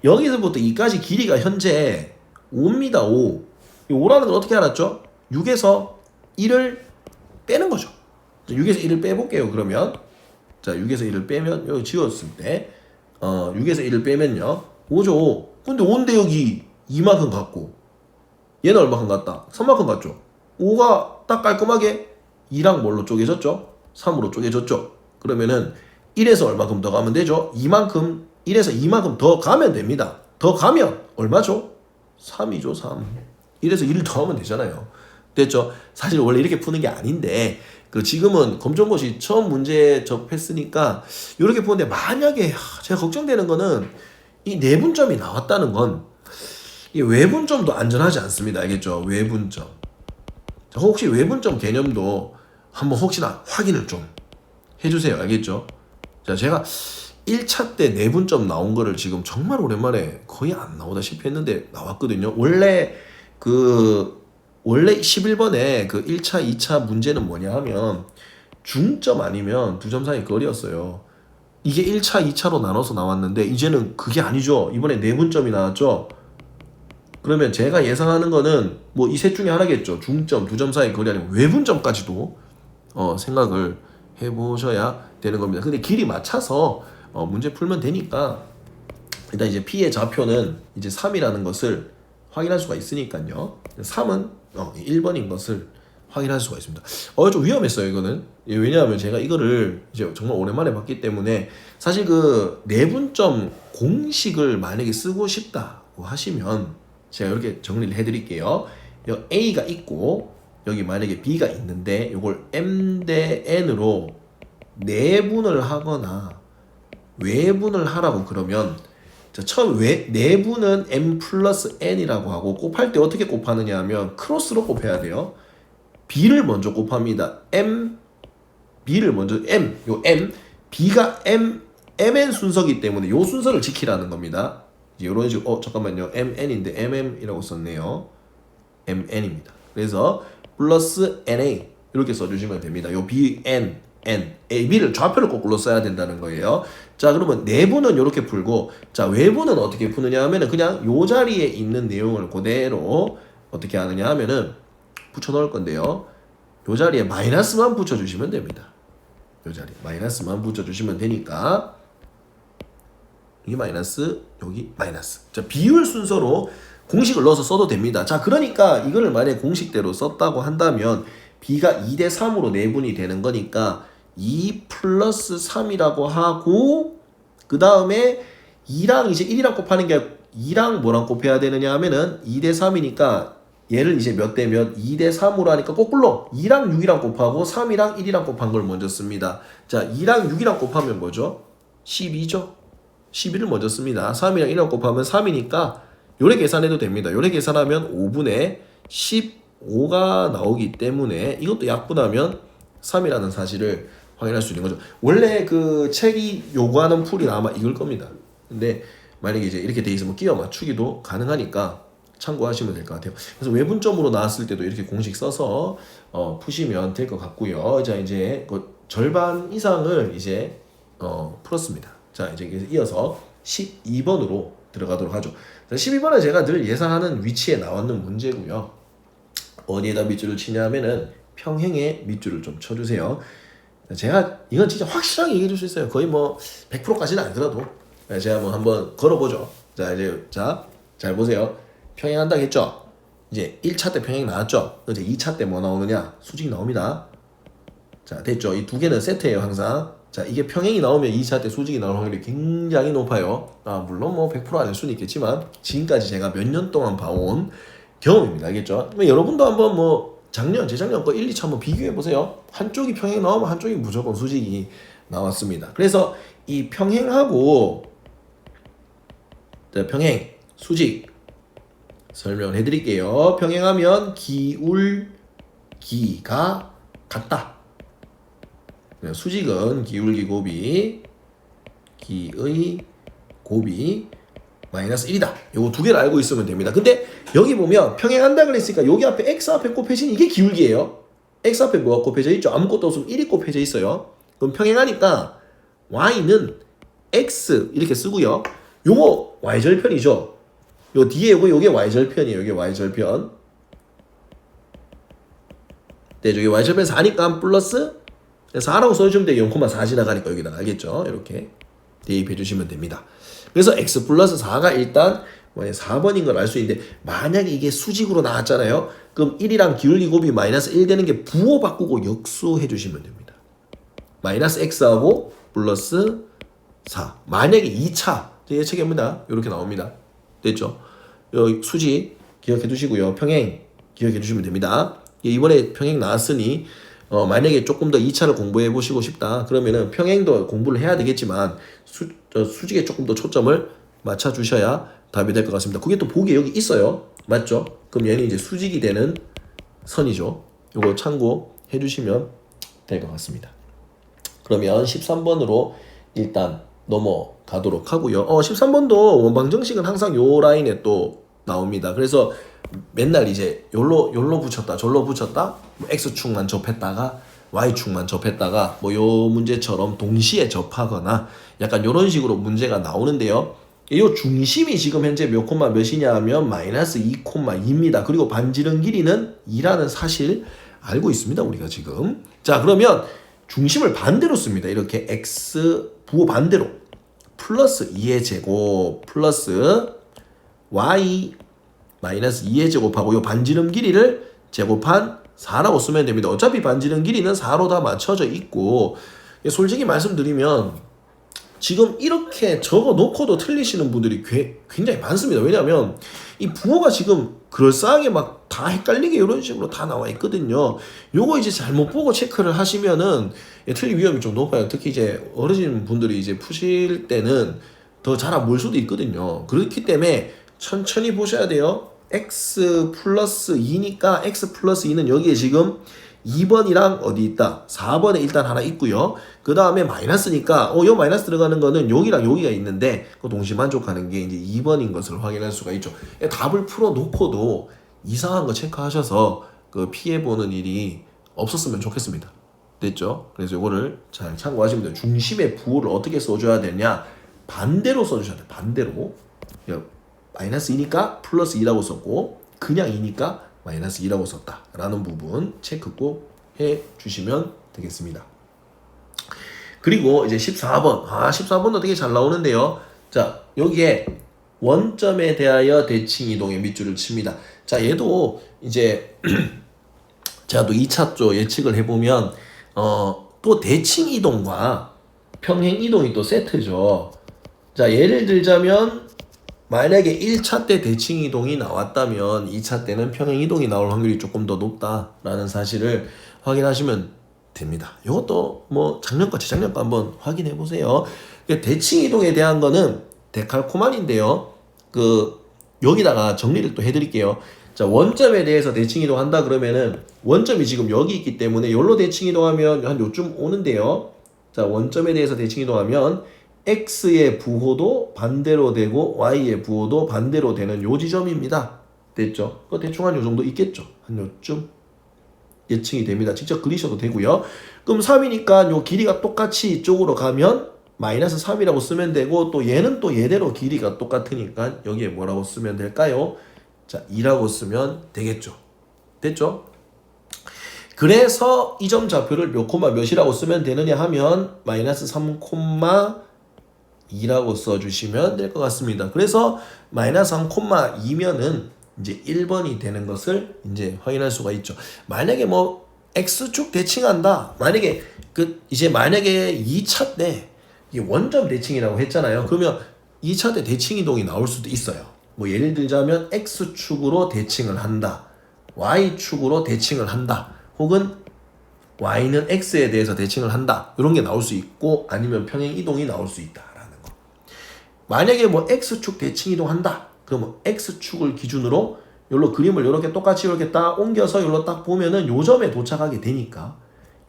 여기서부터 이까지 길이가 현재 5입니다. 5. 이 5라는 건 어떻게 알았죠? 6에서 1을 빼는 거죠. 6에서 1을 빼볼게요. 그러면 자 6에서 1을 빼면 여기 지웠을 때 6에서 1을 빼면요 5죠. 5. 근데 5인데 여기 2만큼 같고 얘는 얼마큼 같다? 3만큼 같죠. 5가 딱 깔끔하게 2랑 뭘로 쪼개졌죠? 3으로 쪼개졌죠. 그러면은 1에서 얼마큼 더 가면 되죠? 2만큼 1에서 2만큼 더 가면 됩니다. 더 가면 얼마죠? 3이죠. 3. 1에서 1을 더하면 되잖아요. 됐죠? 사실 원래 이렇게 푸는 게 아닌데 지금은 검정고시 처음 문제 접했으니까 이렇게 푸는데 만약에 제가 걱정되는 거는 이 내분점이 나왔다는 건 이 외분점도 안전하지 않습니다. 알겠죠? 외분점. 혹시 외분점 개념도 한번 혹시나 확인을 좀 해주세요. 알겠죠? 자, 제가 1차 때 내분점 나온 거를 지금 정말 오랜만에 거의 안 나오다시피 했는데 나왔거든요. 원래 11번에 1차, 2차 문제는 뭐냐 하면 중점 아니면 두 점 사이 거리였어요. 이게 1차, 2차로 나눠서 나왔는데 이제는 그게 아니죠. 이번에 내분점이 나왔죠. 그러면 제가 예상하는 거는 뭐 이 셋 중에 하나겠죠. 중점, 두 점 사이 거리 아니면 외분점까지도 생각을 해보셔야 되는 겁니다. 근데 길이 맞춰서 문제 풀면 되니까 일단 이제 P의 좌표는 이제 3이라는 것을 확인할 수가 있으니까요. 3은 1번인 것을 확인할 수가 있습니다. 좀 위험했어요, 이거는. 왜냐하면 제가 이거를 이제 정말 오랜만에 봤기 때문에 사실 그 내분점 공식을 만약에 쓰고 싶다고 하시면 제가 이렇게 정리를 해드릴게요. 여기 A가 있고 여기 만약에 B가 있는데 이걸 M 대 N으로 내분을 하거나 외분을 하라고 그러면 자, 처음 내분은 M 플러스 N이라고 하고 곱할 때 어떻게 곱하느냐 하면 크로스로 곱해야 돼요. B를 먼저 곱합니다. B를 먼저 요 M, B가 MN 순서기 때문에 요 순서를 지키라는 겁니다. 이런 식으로 잠깐만요. MN인데 MM이라고 썼네요. MN입니다. 그래서 플러스 NA 이렇게 써주시면 됩니다. 요 BN, N, A, B를 좌표를 거꾸로 써야 된다는 거예요. 자, 그러면 내부는 이렇게 풀고, 자, 외부는 어떻게 푸느냐 하면은 그냥 요 자리에 있는 내용을 그대로 어떻게 하느냐 하면은 붙여 넣을 건데요. 요 자리에 마이너스만 붙여주시면 됩니다. 요 자리에 마이너스만 붙여주시면 되니까 여기 마이너스, 여기 마이너스. 자, 비율 순서로 공식을 넣어서 써도 됩니다. 자, 그러니까 이거를 만약에 공식대로 썼다고 한다면 B가 2대 3으로 내분이 되는 거니까 2 플러스 3이라고 하고 그 다음에 2랑 이제 1이랑 곱하는 게 2랑 뭐랑 곱해야 되느냐 하면은 2대 3이니까 얘를 이제 몇 대 몇 2대 3으로 하니까 거꾸로 2랑 6이랑 곱하고 3이랑 1이랑 곱한 걸 먼저 씁니다. 자, 2랑 6이랑 곱하면 뭐죠? 12죠? 12를 먼저 씁니다. 3이랑 1이랑 곱하면 3이니까 요래 계산해도 됩니다. 요래 계산하면 5분의 15가 나오기 때문에 이것도 약분하면 3이라는 사실을 확인할 수 있는 거죠. 원래 그 책이 요구하는 풀이 아마 이걸 겁니다. 근데 만약에 이제 이렇게 돼 있으면 끼워 맞추기도 가능하니까 참고하시면 될 것 같아요. 그래서 외분점으로 나왔을 때도 이렇게 공식 써서 푸시면 될 것 같고요. 자, 이제 그 절반 이상을 이제 풀었습니다. 자, 이제 이어서 12번으로 들어가도록 하죠. 12번은 제가 늘 예상하는 위치에 나왔는 문제고요. 어디에다 밑줄을 치냐 하면은 평행에 밑줄을 좀 쳐주세요. 제가 이건 진짜 확실하게 얘기해 줄 수 있어요. 거의 뭐 100%까지는 아니더라도 제가 뭐 한번 걸어보죠. 자, 이제 잘 보세요. 평행한다고 했죠? 이제 1차 때 평행 나왔죠? 이제 2차 때 뭐 나오느냐? 수직이 나옵니다. 자, 됐죠? 이 두 개는 세트예요, 항상. 자, 이게 평행이 나오면 2차 때 수직이 나올 확률이 굉장히 높아요. 물론 뭐 100% 아닐 수는 있겠지만 지금까지 제가 몇 년 동안 봐온 경험입니다. 알겠죠? 여러분도 한번 뭐 재작년 거 1, 2차 한번 비교해 보세요. 한쪽이 평행 나오면 한쪽이 무조건 수직이 나왔습니다. 그래서 이 평행하고 평행, 수직 설명을 해드릴게요. 평행하면 기울기가 같다. 수직은 기울기 곱이 기의 곱이 마이너스 1이다. 요거 두 개를 알고 있으면 됩니다. 근데 여기 보면 평행한다 그랬으니까 여기 앞에 x 앞에 곱해진 이게 기울기예요. x 앞에 뭐가 곱해져 있죠? 아무것도 없으면 1이 곱해져 있어요. 그럼 평행하니까 y는 x 이렇게 쓰고요. 요거 y절편이죠. 요 뒤에 요게 y절편이에요. 요게 y절편. 네, 저기 y절편 4니까 플러스 4라고 써주시면 돼요. 0,4 지나가니까 여기다가 알겠죠? 이렇게 대입해 주시면 됩니다. 그래서 x 플러스 4가 일단 4번인 걸 알 수 있는데 만약에 이게 수직으로 나왔잖아요. 그럼 1이랑 기울기 곱이 마이너스 1 되는 게 부호 바꾸고 역수해 주시면 됩니다. 마이너스 x하고 플러스 4. 만약에 2차 예측입니다. 이렇게 나옵니다. 됐죠? 여기 수직 기억해 두시고요. 평행 기억해 주시면 됩니다. 이번에 평행 나왔으니 만약에 조금 더 2차를 공부해 보시고 싶다. 그러면은 평행도 공부를 해야 되겠지만 수직에 조금 더 초점을 맞춰 주셔야 답이 될 것 같습니다. 그게 또 보기에 여기 있어요. 맞죠? 그럼 얘는 이제 수직이 되는 선이죠. 이거 참고해 주시면 될 것 같습니다. 그러면 13번으로 일단 넘어가도록 하고요. 13번도 원방정식은 항상 요 라인에 또 나옵니다. 그래서 맨날 이제 요로 붙였다 절로 붙였다 뭐 X축만 접했다가 y축만 접했다가 뭐 요 문제처럼 동시에 접하거나 약간 요런 식으로 문제가 나오는데요. 이 중심이 지금 현재 몇 콤마 몇이냐 하면 마이너스 2,2입니다. 그리고 반지름 길이는 2라는 사실 알고 있습니다. 우리가 지금. 자, 그러면 중심을 반대로 씁니다. 이렇게 x 부호 반대로 플러스 2의 제곱 플러스 y 마이너스 2의 제곱하고 요 반지름 길이를 제곱한 4라고 쓰면 됩니다. 어차피 반지름 길이는 4로 다 맞춰져 있고 솔직히 말씀드리면 지금 이렇게 적어 놓고도 틀리시는 분들이 굉장히 많습니다. 왜냐하면 이 부호가 지금 그럴싸하게 막 다 헷갈리게 이런 식으로 다 나와 있거든요. 요거 이제 잘못 보고 체크를 하시면은 틀릴 위험이 좀 높아요. 특히 이제 어르신 분들이 이제 푸실 때는 더 잘 안 보일 수도 있거든요. 그렇기 때문에 천천히 보셔야 돼요. x 플러스 2니까 x 플러스 2는 여기에 지금 2번이랑 어디 있다? 4번에 일단 하나 있고요. 그 다음에 마이너스니까 요 마이너스 들어가는 거는 여기랑 여기가 있는데 그 동시만족하는 게 이제 2번인 것을 확인할 수가 있죠. 답을 풀어 놓고도 이상한 거 체크하셔서 그 피해 보는 일이 없었으면 좋겠습니다. 됐죠? 그래서 이거를 잘 참고하시면 돼요. 중심의 부호를 어떻게 써줘야 되냐? 반대로 써주셔야 돼요. 반대로. 마이너스 2니까 플러스 2라고 썼고 그냥 2니까 마이너스 2라고 썼다 라는 부분 체크 꼭 해주시면 되겠습니다. 그리고 이제 14번 14번도 되게 잘 나오는데요. 자, 여기에 원점에 대하여 대칭 이동의 밑줄을 칩니다. 자, 얘도 이제 제가 또 2차조 예측을 해보면 또 대칭 이동과 평행 이동이 또 세트죠. 자, 예를 들자면 만약에 1차 때 대칭 이동이 나왔다면 2차 때는 평행 이동이 나올 확률이 조금 더 높다라는 사실을 확인하시면 됩니다. 이것도 뭐 작년과 재작년과 한번 확인해 보세요. 대칭 이동에 대한 거는 데칼코마니인데요. 여기다가 정리를 또 해드릴게요. 자, 원점에 대해서 대칭 이동한다 그러면은 원점이 지금 여기 있기 때문에 여기로 대칭 이동하면 한 요쯤 오는데요. 자, 원점에 대해서 대칭 이동하면 x의 부호도 반대로 되고 y의 부호도 반대로 되는 요 지점입니다. 됐죠? 대충 한 요 정도 있겠죠? 한 요쯤 예측이 됩니다. 직접 그리셔도 되고요. 그럼 3이니까 요 길이가 똑같이 이쪽으로 가면 마이너스 3이라고 쓰면 되고 또 얘는 또 얘대로 길이가 똑같으니까 여기에 뭐라고 쓰면 될까요? 자, 2라고 쓰면 되겠죠. 됐죠? 그래서 이 점 좌표를 몇 콤마 몇이라고 쓰면 되느냐 하면 마이너스 3,2라고 써주시면 될 것 같습니다. 그래서 마이너스 3,2면은 이제 1번이 되는 것을 이제 확인할 수가 있죠. 만약에 뭐 x축 대칭한다. 만약에 만약에 2차 때 이게 원점 대칭이라고 했잖아요. 그러면 2차 때 대칭 이동이 나올 수도 있어요. 뭐 예를 들자면 x축으로 대칭을 한다. y축으로 대칭을 한다. 혹은 y는 x에 대해서 대칭을 한다. 이런 게 나올 수 있고 아니면 평행 이동이 나올 수 있다라는 거. 만약에 뭐 x축 대칭 이동한다. 그러면 x축을 기준으로 요로 그림을 이렇게 똑같이 이렇게 딱 옮겨서 요로 딱 보면은 요 점에 도착하게 되니까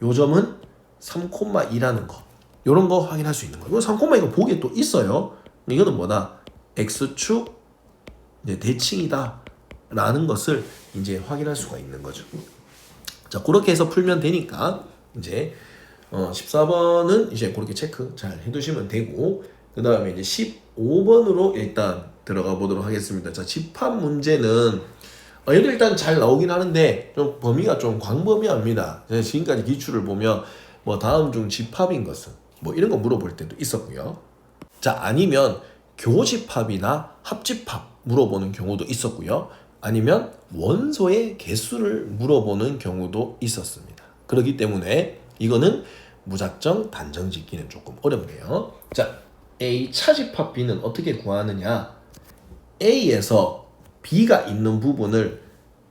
요 점은 3,2라는 거. 요런 거 확인할 수 있는 거예요. 3,2 이거 보기에 또 있어요. 이거는 뭐다? x축 대칭이다 라는 것을 이제 확인할 수가 있는 거죠. 자, 그렇게 해서 풀면 되니까 이제 14번은 이제 그렇게 체크 잘 해두시면 되고 그 다음에 이제 15번으로 일단 들어가 보도록 하겠습니다. 자, 집합 문제는 얘도 일단 잘 나오긴 하는데 좀 범위가 좀 광범위합니다. 지금까지 기출을 보면 뭐 다음 중 집합인 것은 뭐 이런 거 물어볼 때도 있었고요. 자, 아니면 교집합이나 합집합 물어보는 경우도 있었고요. 아니면 원소의 개수를 물어보는 경우도 있었습니다. 그렇기 때문에 이거는 무작정 단정 짓기는 조금 어렵네요. 자, A 차집합 B는 어떻게 구하느냐? A에서 B가 있는 부분을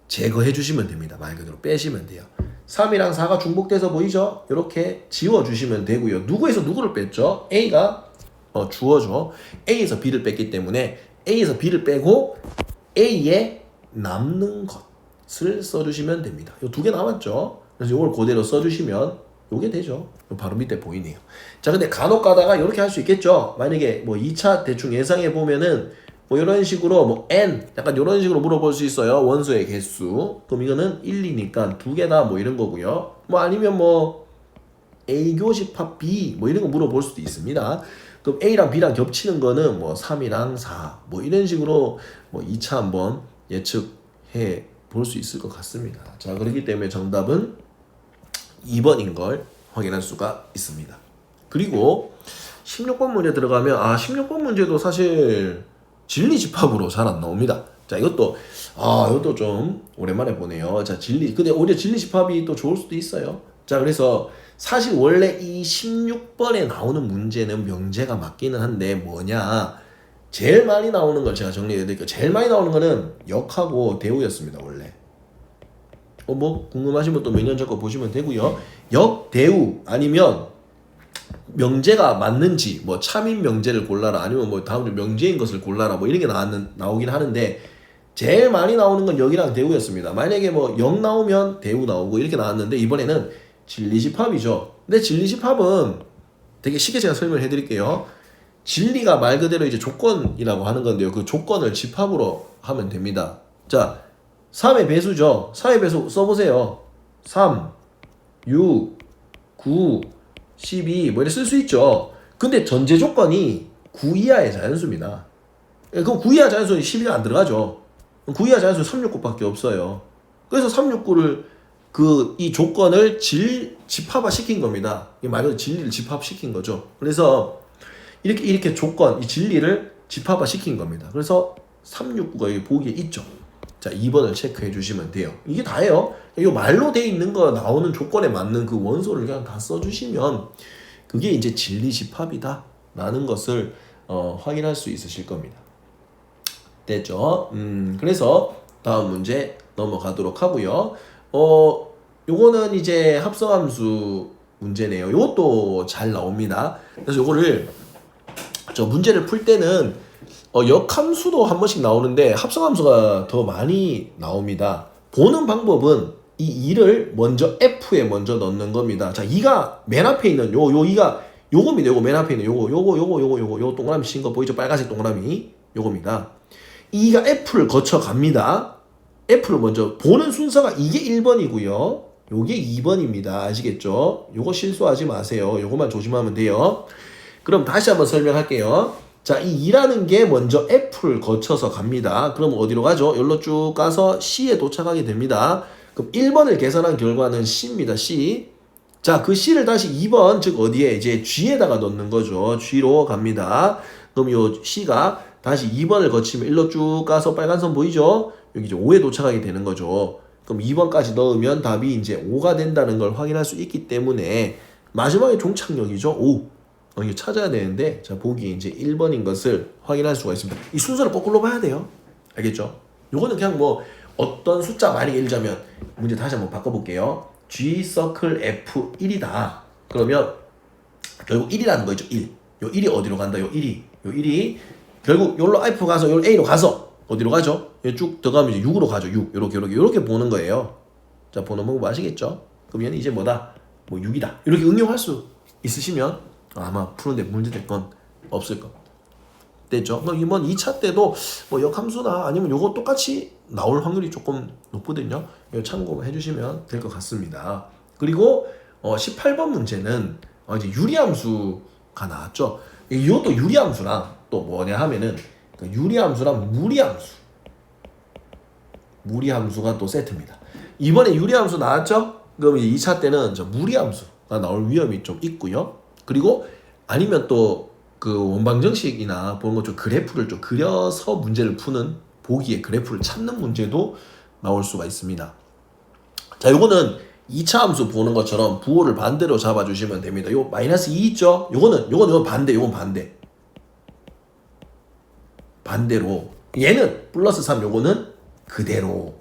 제거해 주시면 됩니다. 말 그대로 빼시면 돼요. 3이랑 4가 중복돼서 보이죠? 이렇게 지워주시면 되고요. 누구에서 누구를 뺐죠? A가 주어죠. A에서 B를 뺐기 때문에 A에서 B를 빼고 A에 남는 것을 써주시면 됩니다. 이 두 개 남았죠. 그래서 이걸 그대로 써주시면 요게 되죠. 바로 밑에 보이네요. 자, 근데 간혹 가다가 이렇게 할 수 있겠죠. 만약에 뭐 2차 대충 예상해 보면은 뭐 이런 식으로 뭐 n 약간 이런 식으로 물어볼 수 있어요. 원소의 개수. 그럼 이거는 1, 2니까 두 개다 뭐 이런 거고요. 뭐 아니면 뭐 A 교집합 B 뭐 이런 거 물어볼 수도 있습니다. 그럼 A랑 B랑 겹치는 거는 뭐 3이랑 4 뭐 이런 식으로 뭐 2차 한번 예측해 볼 수 있을 것 같습니다. 자, 그렇기 때문에 정답은 2번인 걸 확인할 수가 있습니다. 그리고 16번 문제 들어가면 16번 문제도 사실 진리집합으로 잘 안 나옵니다. 자, 이것도 좀 오랜만에 보네요. 자, 근데 오히려 진리집합이 또 좋을 수도 있어요. 자, 그래서 사실 원래 이 16번에 나오는 문제는 명제가 맞기는 한데 뭐냐? 제일 많이 나오는 걸 제가 정리해드릴게요. 제일 많이 나오는 거는 역하고 대우였습니다, 원래. 뭐 궁금하신 분 또 몇 년 전 거 보시면 되고요. 역, 대우 아니면 명제가 맞는지 뭐 참인 명제를 골라라 아니면 뭐 다음 주 명제인 것을 골라라 뭐 이런 게 나오긴 하는데 제일 많이 나오는 건 역이랑 대우였습니다. 만약에 뭐 역 나오면 대우 나오고 이렇게 나왔는데 이번에는 진리집합이죠. 근데 진리집합은 되게 쉽게 제가 설명해 드릴게요. 진리가 말 그대로 이제 조건이라고 하는 건데요. 그 조건을 집합으로 하면 됩니다. 자, 3의 배수죠. 3의 배수 써보세요. 3, 6, 9, 12 뭐 이렇게 쓸 수 있죠. 근데 전제 조건이 9 이하의 자연수입니다. 그럼 9 이하 자연수는 12가 안 들어가죠. 9 이하 자연수 369밖에 없어요. 그래서 369를 이 조건을 집합화 시킨 겁니다. 말 그대로 진리를 집합시킨 거죠. 그래서 이렇게 조건, 이 진리를 집합화 시킨 겁니다. 그래서 369가 여기 보기에 있죠. 자, 2번을 체크해 주시면 돼요. 이게 다예요. 이 말로 돼 있는 거 나오는 조건에 맞는 그 원소를 그냥 다 써주시면 그게 이제 진리 집합이다 라는 것을 확인할 수 있으실 겁니다. 됐죠? 그래서 다음 문제 넘어가도록 하고요. 요거는 이제 합성함수 문제네요. 요것도 잘 나옵니다. 그래서 요거를 문제를 풀 때는 역함수도 한 번씩 나오는데 합성함수가 더 많이 나옵니다. 보는 방법은 이 2를 먼저 F에 먼저 넣는 겁니다. 자, 2가 맨 앞에 있는 요 2가 요겁니다. 요거 맨 앞에 있는 요거 동그라미 친 거 보이죠? 빨간색 동그라미 요겁니다. 2가 F를 거쳐 갑니다. F를 먼저 보는 순서가 이게 1번이고요. 요게 2번입니다. 아시겠죠? 요거 실수하지 마세요. 요거만 조심하면 돼요. 그럼 다시 한번 설명할게요. 자, 이 2라는 게 먼저 F를 거쳐서 갑니다. 그럼 어디로 가죠? 여기로 쭉 가서 C에 도착하게 됩니다. 그럼 1번을 계산한 결과는 C입니다. C. 자, 그 C를 다시 2번, 즉 어디에? 이제 G에다가 넣는 거죠. G로 갑니다. 그럼 요 C가 다시 2번을 거치면 1로 쭉 가서 빨간 선 보이죠? 여기 이제 5에 도착하게 되는 거죠. 그럼 2번까지 넣으면 답이 이제 5가 된다는 걸 확인할 수 있기 때문에 마지막에 종착역이죠. 5. 이거 찾아야 되는데 자, 보기에 이제 1번인 것을 확인할 수가 있습니다. 이 순서를 거꾸로 봐야 돼요. 알겠죠? 요거는 그냥 뭐 어떤 숫자 만약에 예를 들자면 문제 다시 한번 바꿔볼게요. G 서클 F1이다. 그러면 결국 1이라는 거죠. 1. 요 1이 어디로 간다? 요 1이 결국 요로 F 가서 요 A로 가서 어디로 가죠? 쭉 들어가면 이제 6으로 가죠. 6. 요렇게 보는 거예요. 자, 보는 방법 아시겠죠? 그러면 이제 뭐다? 뭐 6이다. 이렇게 응용할 수 있으시면 아마 푸는데 문제될 건 없을 겁니다. 됐죠? 그럼 이번 2차 때도 뭐 역함수나 아니면 요거 똑같이 나올 확률이 조금 높거든요. 이거 참고해 주시면 될 것 같습니다. 그리고 18번 문제는 이제 유리함수가 나왔죠. 이것도 유리함수랑 또 뭐냐 하면은 유리함수랑 무리함수가 또 세트입니다. 이번에 유리함수 나왔죠? 그럼 이제 2차 때는 무리함수가 나올 위험이 좀 있고요. 그리고 아니면 또 그 원방정식이나 보는 것 좀 그래프를 좀 그려서 문제를 푸는 보기에 그래프를 찾는 문제도 나올 수가 있습니다. 자, 요거는 2차 함수 보는 것처럼 부호를 반대로 잡아주시면 됩니다. 요 마이너스 2 있죠? 요건 반대, 요건 반대로. 얘는 플러스 3, 요거는 그대로.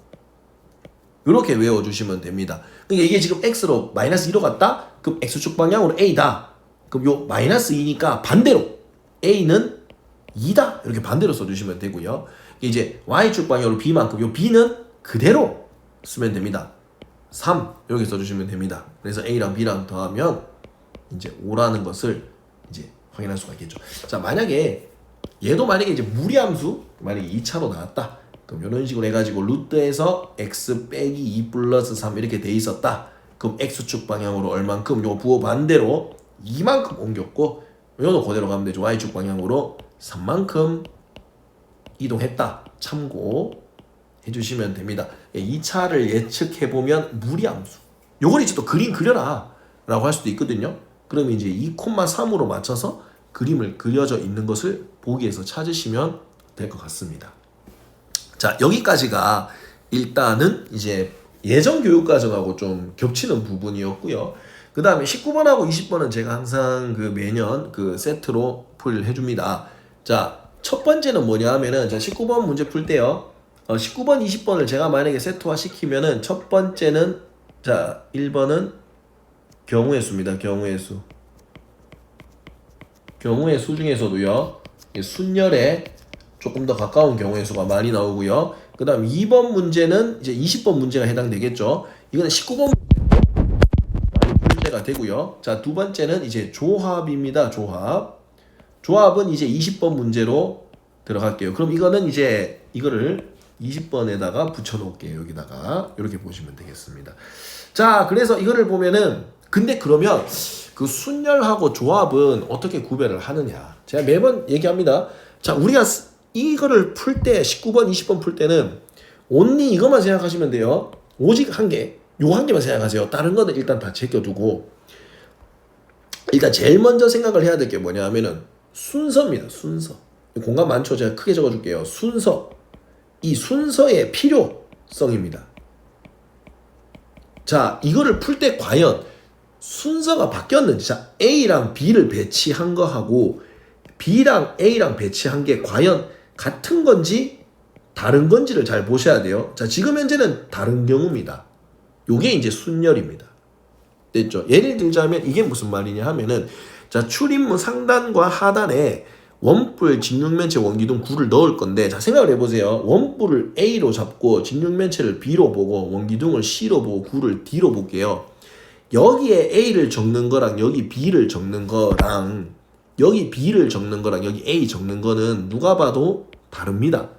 이렇게 외워주시면 됩니다. 그러니까 이게 지금 x로 마이너스 2로 갔다? 그럼 x축 방향으로 a다. 그럼 요 마이너스 2니까 반대로 a는 2다. 이렇게 반대로 써주시면 되고요. 이제 y축 방향으로 b만큼 요 b는 그대로 쓰면 됩니다. 3 이렇게 써주시면 됩니다. 그래서 a랑 b랑 더하면 이제 5라는 것을 이제 확인할 수가 있겠죠. 자, 만약에 얘도 만약에 이제 무리함수 만약에 2차로 나왔다. 그럼 이런 식으로 해가지고 루트에서 x 빼기 2 플러스 3 이렇게 돼 있었다. 그럼 X축 방향으로 얼만큼, 요 부호 반대로 이만큼 옮겼고, 요거 그대로 가면 되죠. Y축 방향으로 3만큼 이동했다. 참고해 주시면 됩니다. 이 차를 예측해보면 무리함수. 요걸 이제 또 그림 그려라 라고 할 수도 있거든요. 그럼 이제 2,3으로 맞춰서 그림을 그려져 있는 것을 보기에서 찾으시면 될 것 같습니다. 자, 여기까지가 일단은 이제 예전 교육과정하고 좀 겹치는 부분이었고요. 그 다음에 19번하고 20번은 제가 항상 그 매년 그 세트로 풀이를 해줍니다. 자, 첫 번째는 뭐냐 하면은, 자, 19번 문제 풀 때요. 19번, 20번을 제가 만약에 세트화 시키면은, 첫 번째는, 자, 1번은 경우의 수입니다. 경우의 수. 경우의 수 중에서도요, 순열에 조금 더 가까운 경우의 수가 많이 나오고요. 그 다음 2번 문제는 이제 20번 문제가 해당되겠죠. 이거는 19번 많이 풀 때가 되고요. 자, 두 번째는 이제 조합입니다. 조합. 조합은 이제 20번 문제로 들어갈게요. 그럼 이거는 이제 이거를 20번에다가 붙여 놓을게요. 여기다가 이렇게 보시면 되겠습니다. 자, 그래서 이거를 보면은, 근데 그러면 그 순열하고 조합은 어떻게 구별을 하느냐. 제가 매번 얘기합니다. 자, 우리가 이거를 풀 때, 19번, 20번 풀 때는 온리 이것만 생각하시면 돼요. 오직 한 개, 요 한 개만 생각하세요. 다른 거는 일단 다 제껴두고, 일단 제일 먼저 생각을 해야 될 게 뭐냐 하면은 순서입니다. 순서. 공간 많죠? 제가 크게 적어줄게요. 순서. 이 순서의 필요성입니다. 자, 이거를 풀 때 과연 순서가 바뀌었는지, 자, A랑 B를 배치한 거하고 B랑 A랑 배치한 게 과연 같은 건지 다른 건지를 잘 보셔야 돼요. 자, 지금 현재는 다른 경우입니다. 요게 이제 순열입니다. 됐죠? 예를 들자면 이게 무슨 말이냐 하면은, 자, 출입문 상단과 하단에 원뿔, 직육면체, 원기둥, 구를 넣을 건데, 자, 생각을 해보세요. 원뿔을 A로 잡고 직육면체를 B로 보고 원기둥을 C로 보고 구를 D로 볼게요. 여기에 A를 적는 거랑 여기 B를 적는 거랑 여기 B를 적는 거랑 여기 A 적는 거는 누가 봐도 다릅니다.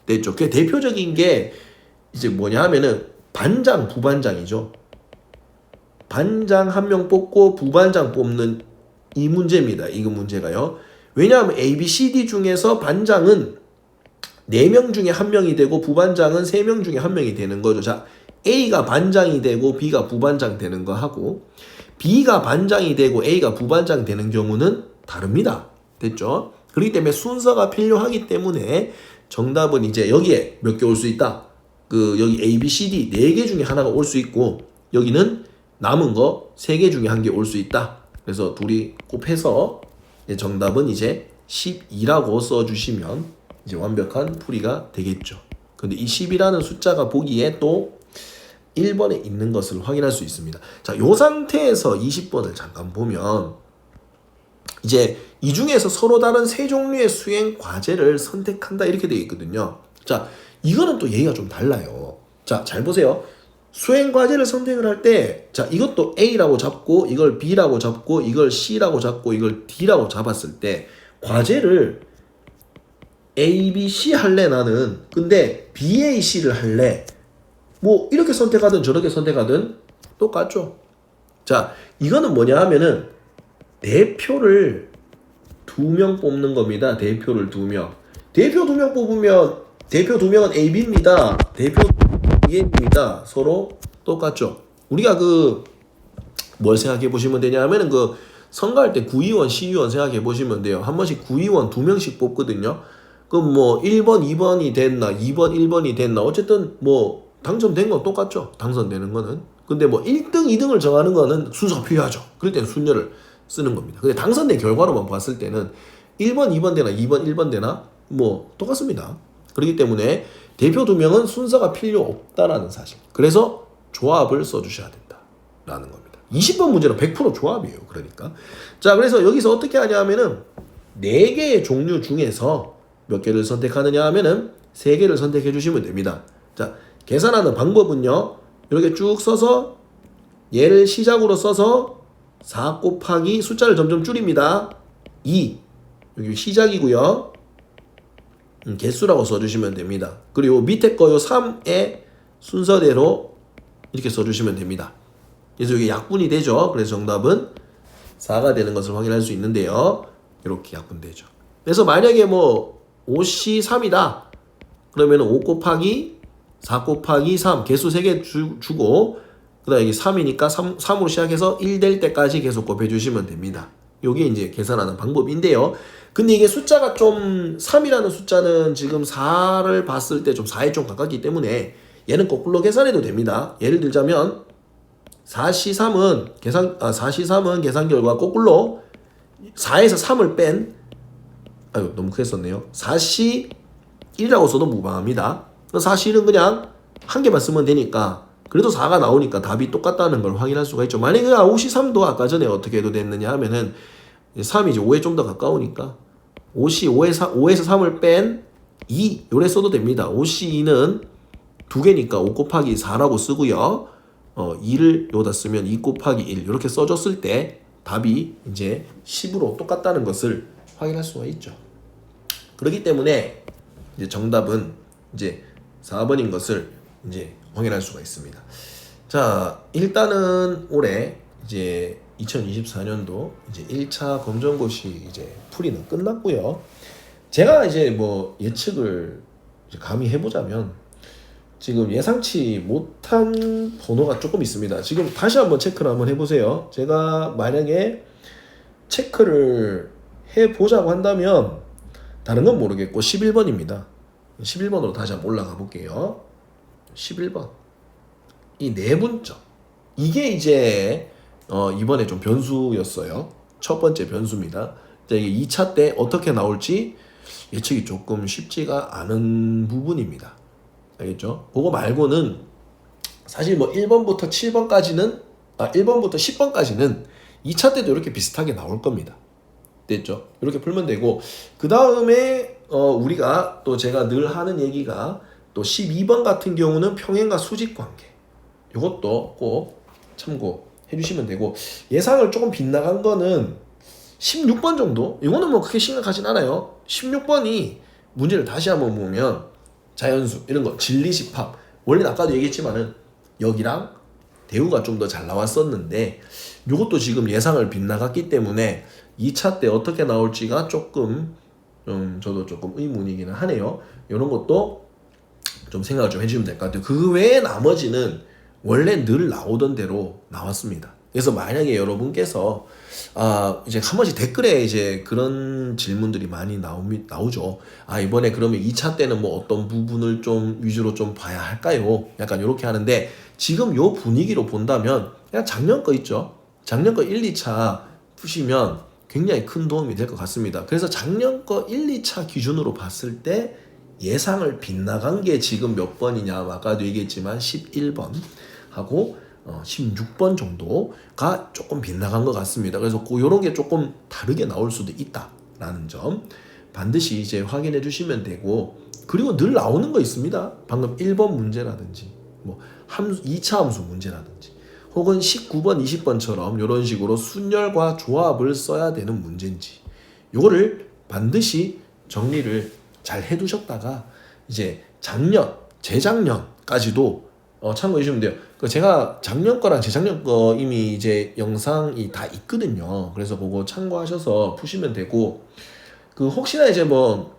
됐죠? 그 대표적인 게 이제 뭐냐 하면은 반장, 부반장이죠. 반장 한 명 뽑고 부반장 뽑는 이 문제입니다. 이 문제가요. 왜냐하면 A, B, C, D 중에서 반장은 4명 중에 1명이 되고 부반장은 3명 중에 1명이 되는 거죠. 자, A가 반장이 되고 B가 부반장 되는 거 하고, B가 반장이 되고 A가 부반장 되는 경우는 다릅니다. 됐죠? 그렇기 때문에 순서가 필요하기 때문에 정답은 이제 여기에 몇 개 올 수 있다. 여기 A, B, C, D 4개 중에 하나가 올 수 있고, 여기는 남은 거 3개 중에 한 개 올 수 있다. 그래서 둘이 곱해서 정답은 이제 12라고 써주시면 이제 완벽한 풀이가 되겠죠. 근데 이 10이라는 숫자가 보기에 또 1번에 있는 것을 확인할 수 있습니다. 자, 요 상태에서 20번을 잠깐 보면 이제 이 중에서 서로 다른 세 종류의 수행 과제를 선택한다 이렇게 되어 있거든요. 자, 이거는 또 얘기가 좀 달라요. 자, 잘 보세요. 수행 과제를 선택을 할 때, 자, 이것도 A라고 잡고, 이걸 B라고 잡고, 이걸 C라고 잡고, 이걸 D라고 잡았을 때, 과제를 A, B, C 할래, 나는. 근데 B, A, C를 할래. 뭐, 이렇게 선택하든 저렇게 선택하든 똑같죠. 자, 이거는 뭐냐 하면은, 대표를 2명 뽑는 겁니다. 대표를 2명. 대표 2명 뽑으면, 대표 2명은 A, B입니다. 대표 B입니다. 서로 똑같죠. 우리가 뭘 생각해 보시면 되냐 하면은 선거할 때 구의원, 시의원 생각해 보시면 돼요. 한 번씩 구의원 2명씩 뽑거든요. 그럼 뭐 1번, 2번이 됐나, 2번, 1번이 됐나, 어쨌든 뭐 당첨된 건 똑같죠. 당선되는 거는. 근데 뭐 1등, 2등을 정하는 거는 순서가 필요하죠. 그럴 때는 순열을 쓰는 겁니다. 근데 당선된 결과로만 봤을 때는 1번, 2번 되나, 2번, 1번 되나, 뭐 똑같습니다. 그렇기 때문에 대표 2명은 순서가 필요 없다라는 사실. 그래서 조합을 써주셔야 된다라는 겁니다. 20번 문제는 100% 조합이에요. 그러니까. 자, 그래서 여기서 어떻게 하냐 하면은 4개의 종류 중에서 몇 개를 선택하느냐 하면은 3개를 선택해 주시면 됩니다. 자, 계산하는 방법은요. 이렇게 쭉 써서 얘를 시작으로 써서 4 곱하기 숫자를 점점 줄입니다. 2. 여기 시작이고요. 개수라고 써주시면 됩니다. 그리고 밑에 거 요 3의 순서대로 이렇게 써주시면 됩니다. 그래서 이게 약분이 되죠. 그래서 정답은 4가 되는 것을 확인할 수 있는데요. 이렇게 약분되죠. 그래서 만약에 뭐 5C 3이다. 그러면 5 곱하기 4 곱하기 3 개수 3개 주고 그 다음에 이게 3이니까 3으로 시작해서 1 될 때까지 계속 곱해주시면 됩니다. 요게 이제 계산하는 방법인데요. 근데 이게 숫자가 좀 3이라는 숫자는 지금 4를 봤을 때 좀 4에 좀 가깝기 때문에 얘는 거꾸로 계산해도 됩니다. 예를 들자면 4C3은 계산 결과 거꾸로 4에서 3을 뺀 아유 너무 크게 썼네요. 4C1이라고 써도 무방합니다. 4C는 그냥 한 개만 쓰면 되니까 그래도 4가 나오니까 답이 똑같다는 걸 확인할 수가 있죠. 만약에 5C3도 아까 전에 어떻게 해도 됐느냐 하면은 3이 이제 5에 좀 더 가까우니까 5C 5에서 3을 뺀 2 요래 써도 됩니다. 5C2는 두 개니까 5 곱하기 4라고 쓰고요. 2를 여기다 쓰면 2 곱하기 1 이렇게 써줬을 때 답이 이제 10으로 똑같다는 것을 확인할 수가 있죠. 그렇기 때문에 이제 정답은 이제 4번인 것을 이제 확인할 수가 있습니다. 자, 일단은 올해 이제 2024년도 이제 1차 검정고시 이제 풀이는 끝났고요. 제가 이제 뭐 예측을 이제 감히 해보자면 지금 예상치 못한 번호가 조금 있습니다. 지금 다시 한번 체크를 한번 해보세요. 제가 만약에 체크를 해보자고 한다면 다른 건 모르겠고 11번입니다. 11번으로 다시 한번 올라가 볼게요. 11번 이 내분점 이게 이제 이번에 좀 변수였어요. 첫 번째 변수입니다. 이게 2차 때 어떻게 나올지 예측이 조금 쉽지가 않은 부분입니다. 알겠죠? 그거 말고는 사실 뭐 1번부터 7번까지는 1번부터 10번까지는 2차 때도 이렇게 비슷하게 나올 겁니다. 됐죠? 이렇게 풀면 되고 그 다음에 우리가 또 제가 늘 하는 얘기가 또 12번 같은 경우는 평행과 수직 관계 이것도 꼭 참고해 주시면 되고 예상을 조금 빗나간 거는 16번 정도 이거는 뭐 크게 심각하진 않아요. 16번이 문제를 다시 한번 보면 자연수 이런 거 진리집합 원래는 아까도 얘기했지만은 여기랑 대우가 좀 더 잘 나왔었는데 이것도 지금 예상을 빗나갔기 때문에 2차 때 어떻게 나올지가 조금 저도 조금 의문이기는 하네요. 이런 것도 좀 생각을 좀 해주시면 될 것 같아요. 그 외에 나머지는 원래 늘 나오던 대로 나왔습니다. 그래서 만약에 여러분께서 이제 한 번씩 댓글에 이제 그런 질문들이 많이 나오죠. 이번에 그러면 2차 때는 뭐 어떤 부분을 좀 위주로 좀 봐야 할까요? 약간 이렇게 하는데 지금 요 분위기로 본다면 그냥 작년 거 있죠. 작년 거 1, 2차 푸시면 굉장히 큰 도움이 될 것 같습니다. 그래서 작년 거 1, 2차 기준으로 봤을 때 예상을 빗나간 게 지금 몇 번이냐 아까도 얘기했지만 11번 하고 16번 정도가 조금 빗나간 것 같습니다. 그래서 이런 게 조금 다르게 나올 수도 있다라는 점 반드시 이제 확인해 주시면 되고 그리고 늘 나오는 거 있습니다. 방금 1번 문제라든지 뭐 2차 함수 문제라든지 혹은 19번, 20번처럼 이런 식으로 순열과 조합을 써야 되는 문제인지 요거를 반드시 정리를 잘 해두셨다가 이제 재작년까지도 참고해 주시면 돼요. 제가 작년 거랑 재작년 거 이미 이제 영상이 다 있거든요. 그래서 그거 참고하셔서 푸시면 되고 혹시나 이제 뭐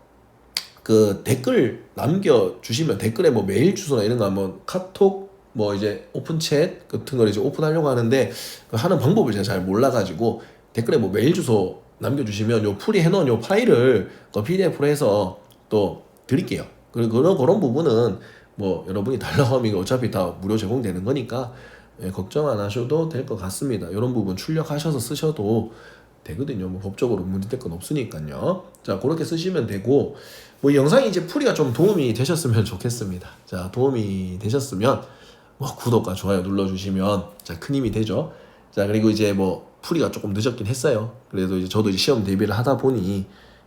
댓글 남겨주시면 댓글에 뭐 메일 주소나 이런 거 한번 카톡 뭐 이제 오픈챗 같은 걸 이제 오픈하려고 하는데 하는 방법을 제가 잘 몰라가지고 댓글에 뭐 메일 주소 남겨주시면 요 풀이 해놓은 요 파일을 PDF로 해서 또 드릴게요. 그리고 그런 부분은 뭐 여러분이 달라고 하면 어차피 다 무료 제공되는 거니까 걱정 안 하셔도 될 것 같습니다. 이런 부분 출력하셔서 쓰셔도 되거든요. 뭐 법적으로 문제될 건 없으니까요. 자, 그렇게 쓰시면 되고 뭐 영상이 이제 풀이가 좀 도움이 되셨으면 좋겠습니다. 자, 도움이 되셨으면 뭐 구독과 좋아요 눌러주시면 큰 힘이 되죠. 자, 그리고 이제 뭐 풀이가 조금 늦었긴 했어요. 그래도 이제 저도 이제 시험 대비를 하다 보니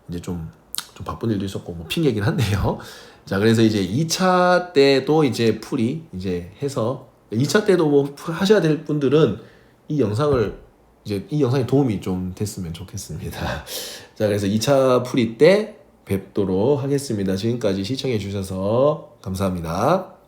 이제 좀 바쁜 일도 있었고 뭐 핑계긴 한데요. 자, 그래서 이제 2차 때도 이제 풀이 이제 해서 2차 때도 뭐 하셔야 될 분들은 이 영상이 도움이 좀 됐으면 좋겠습니다. 자, 그래서 2차 풀이 때 뵙도록 하겠습니다. 지금까지 시청해 주셔서 감사합니다.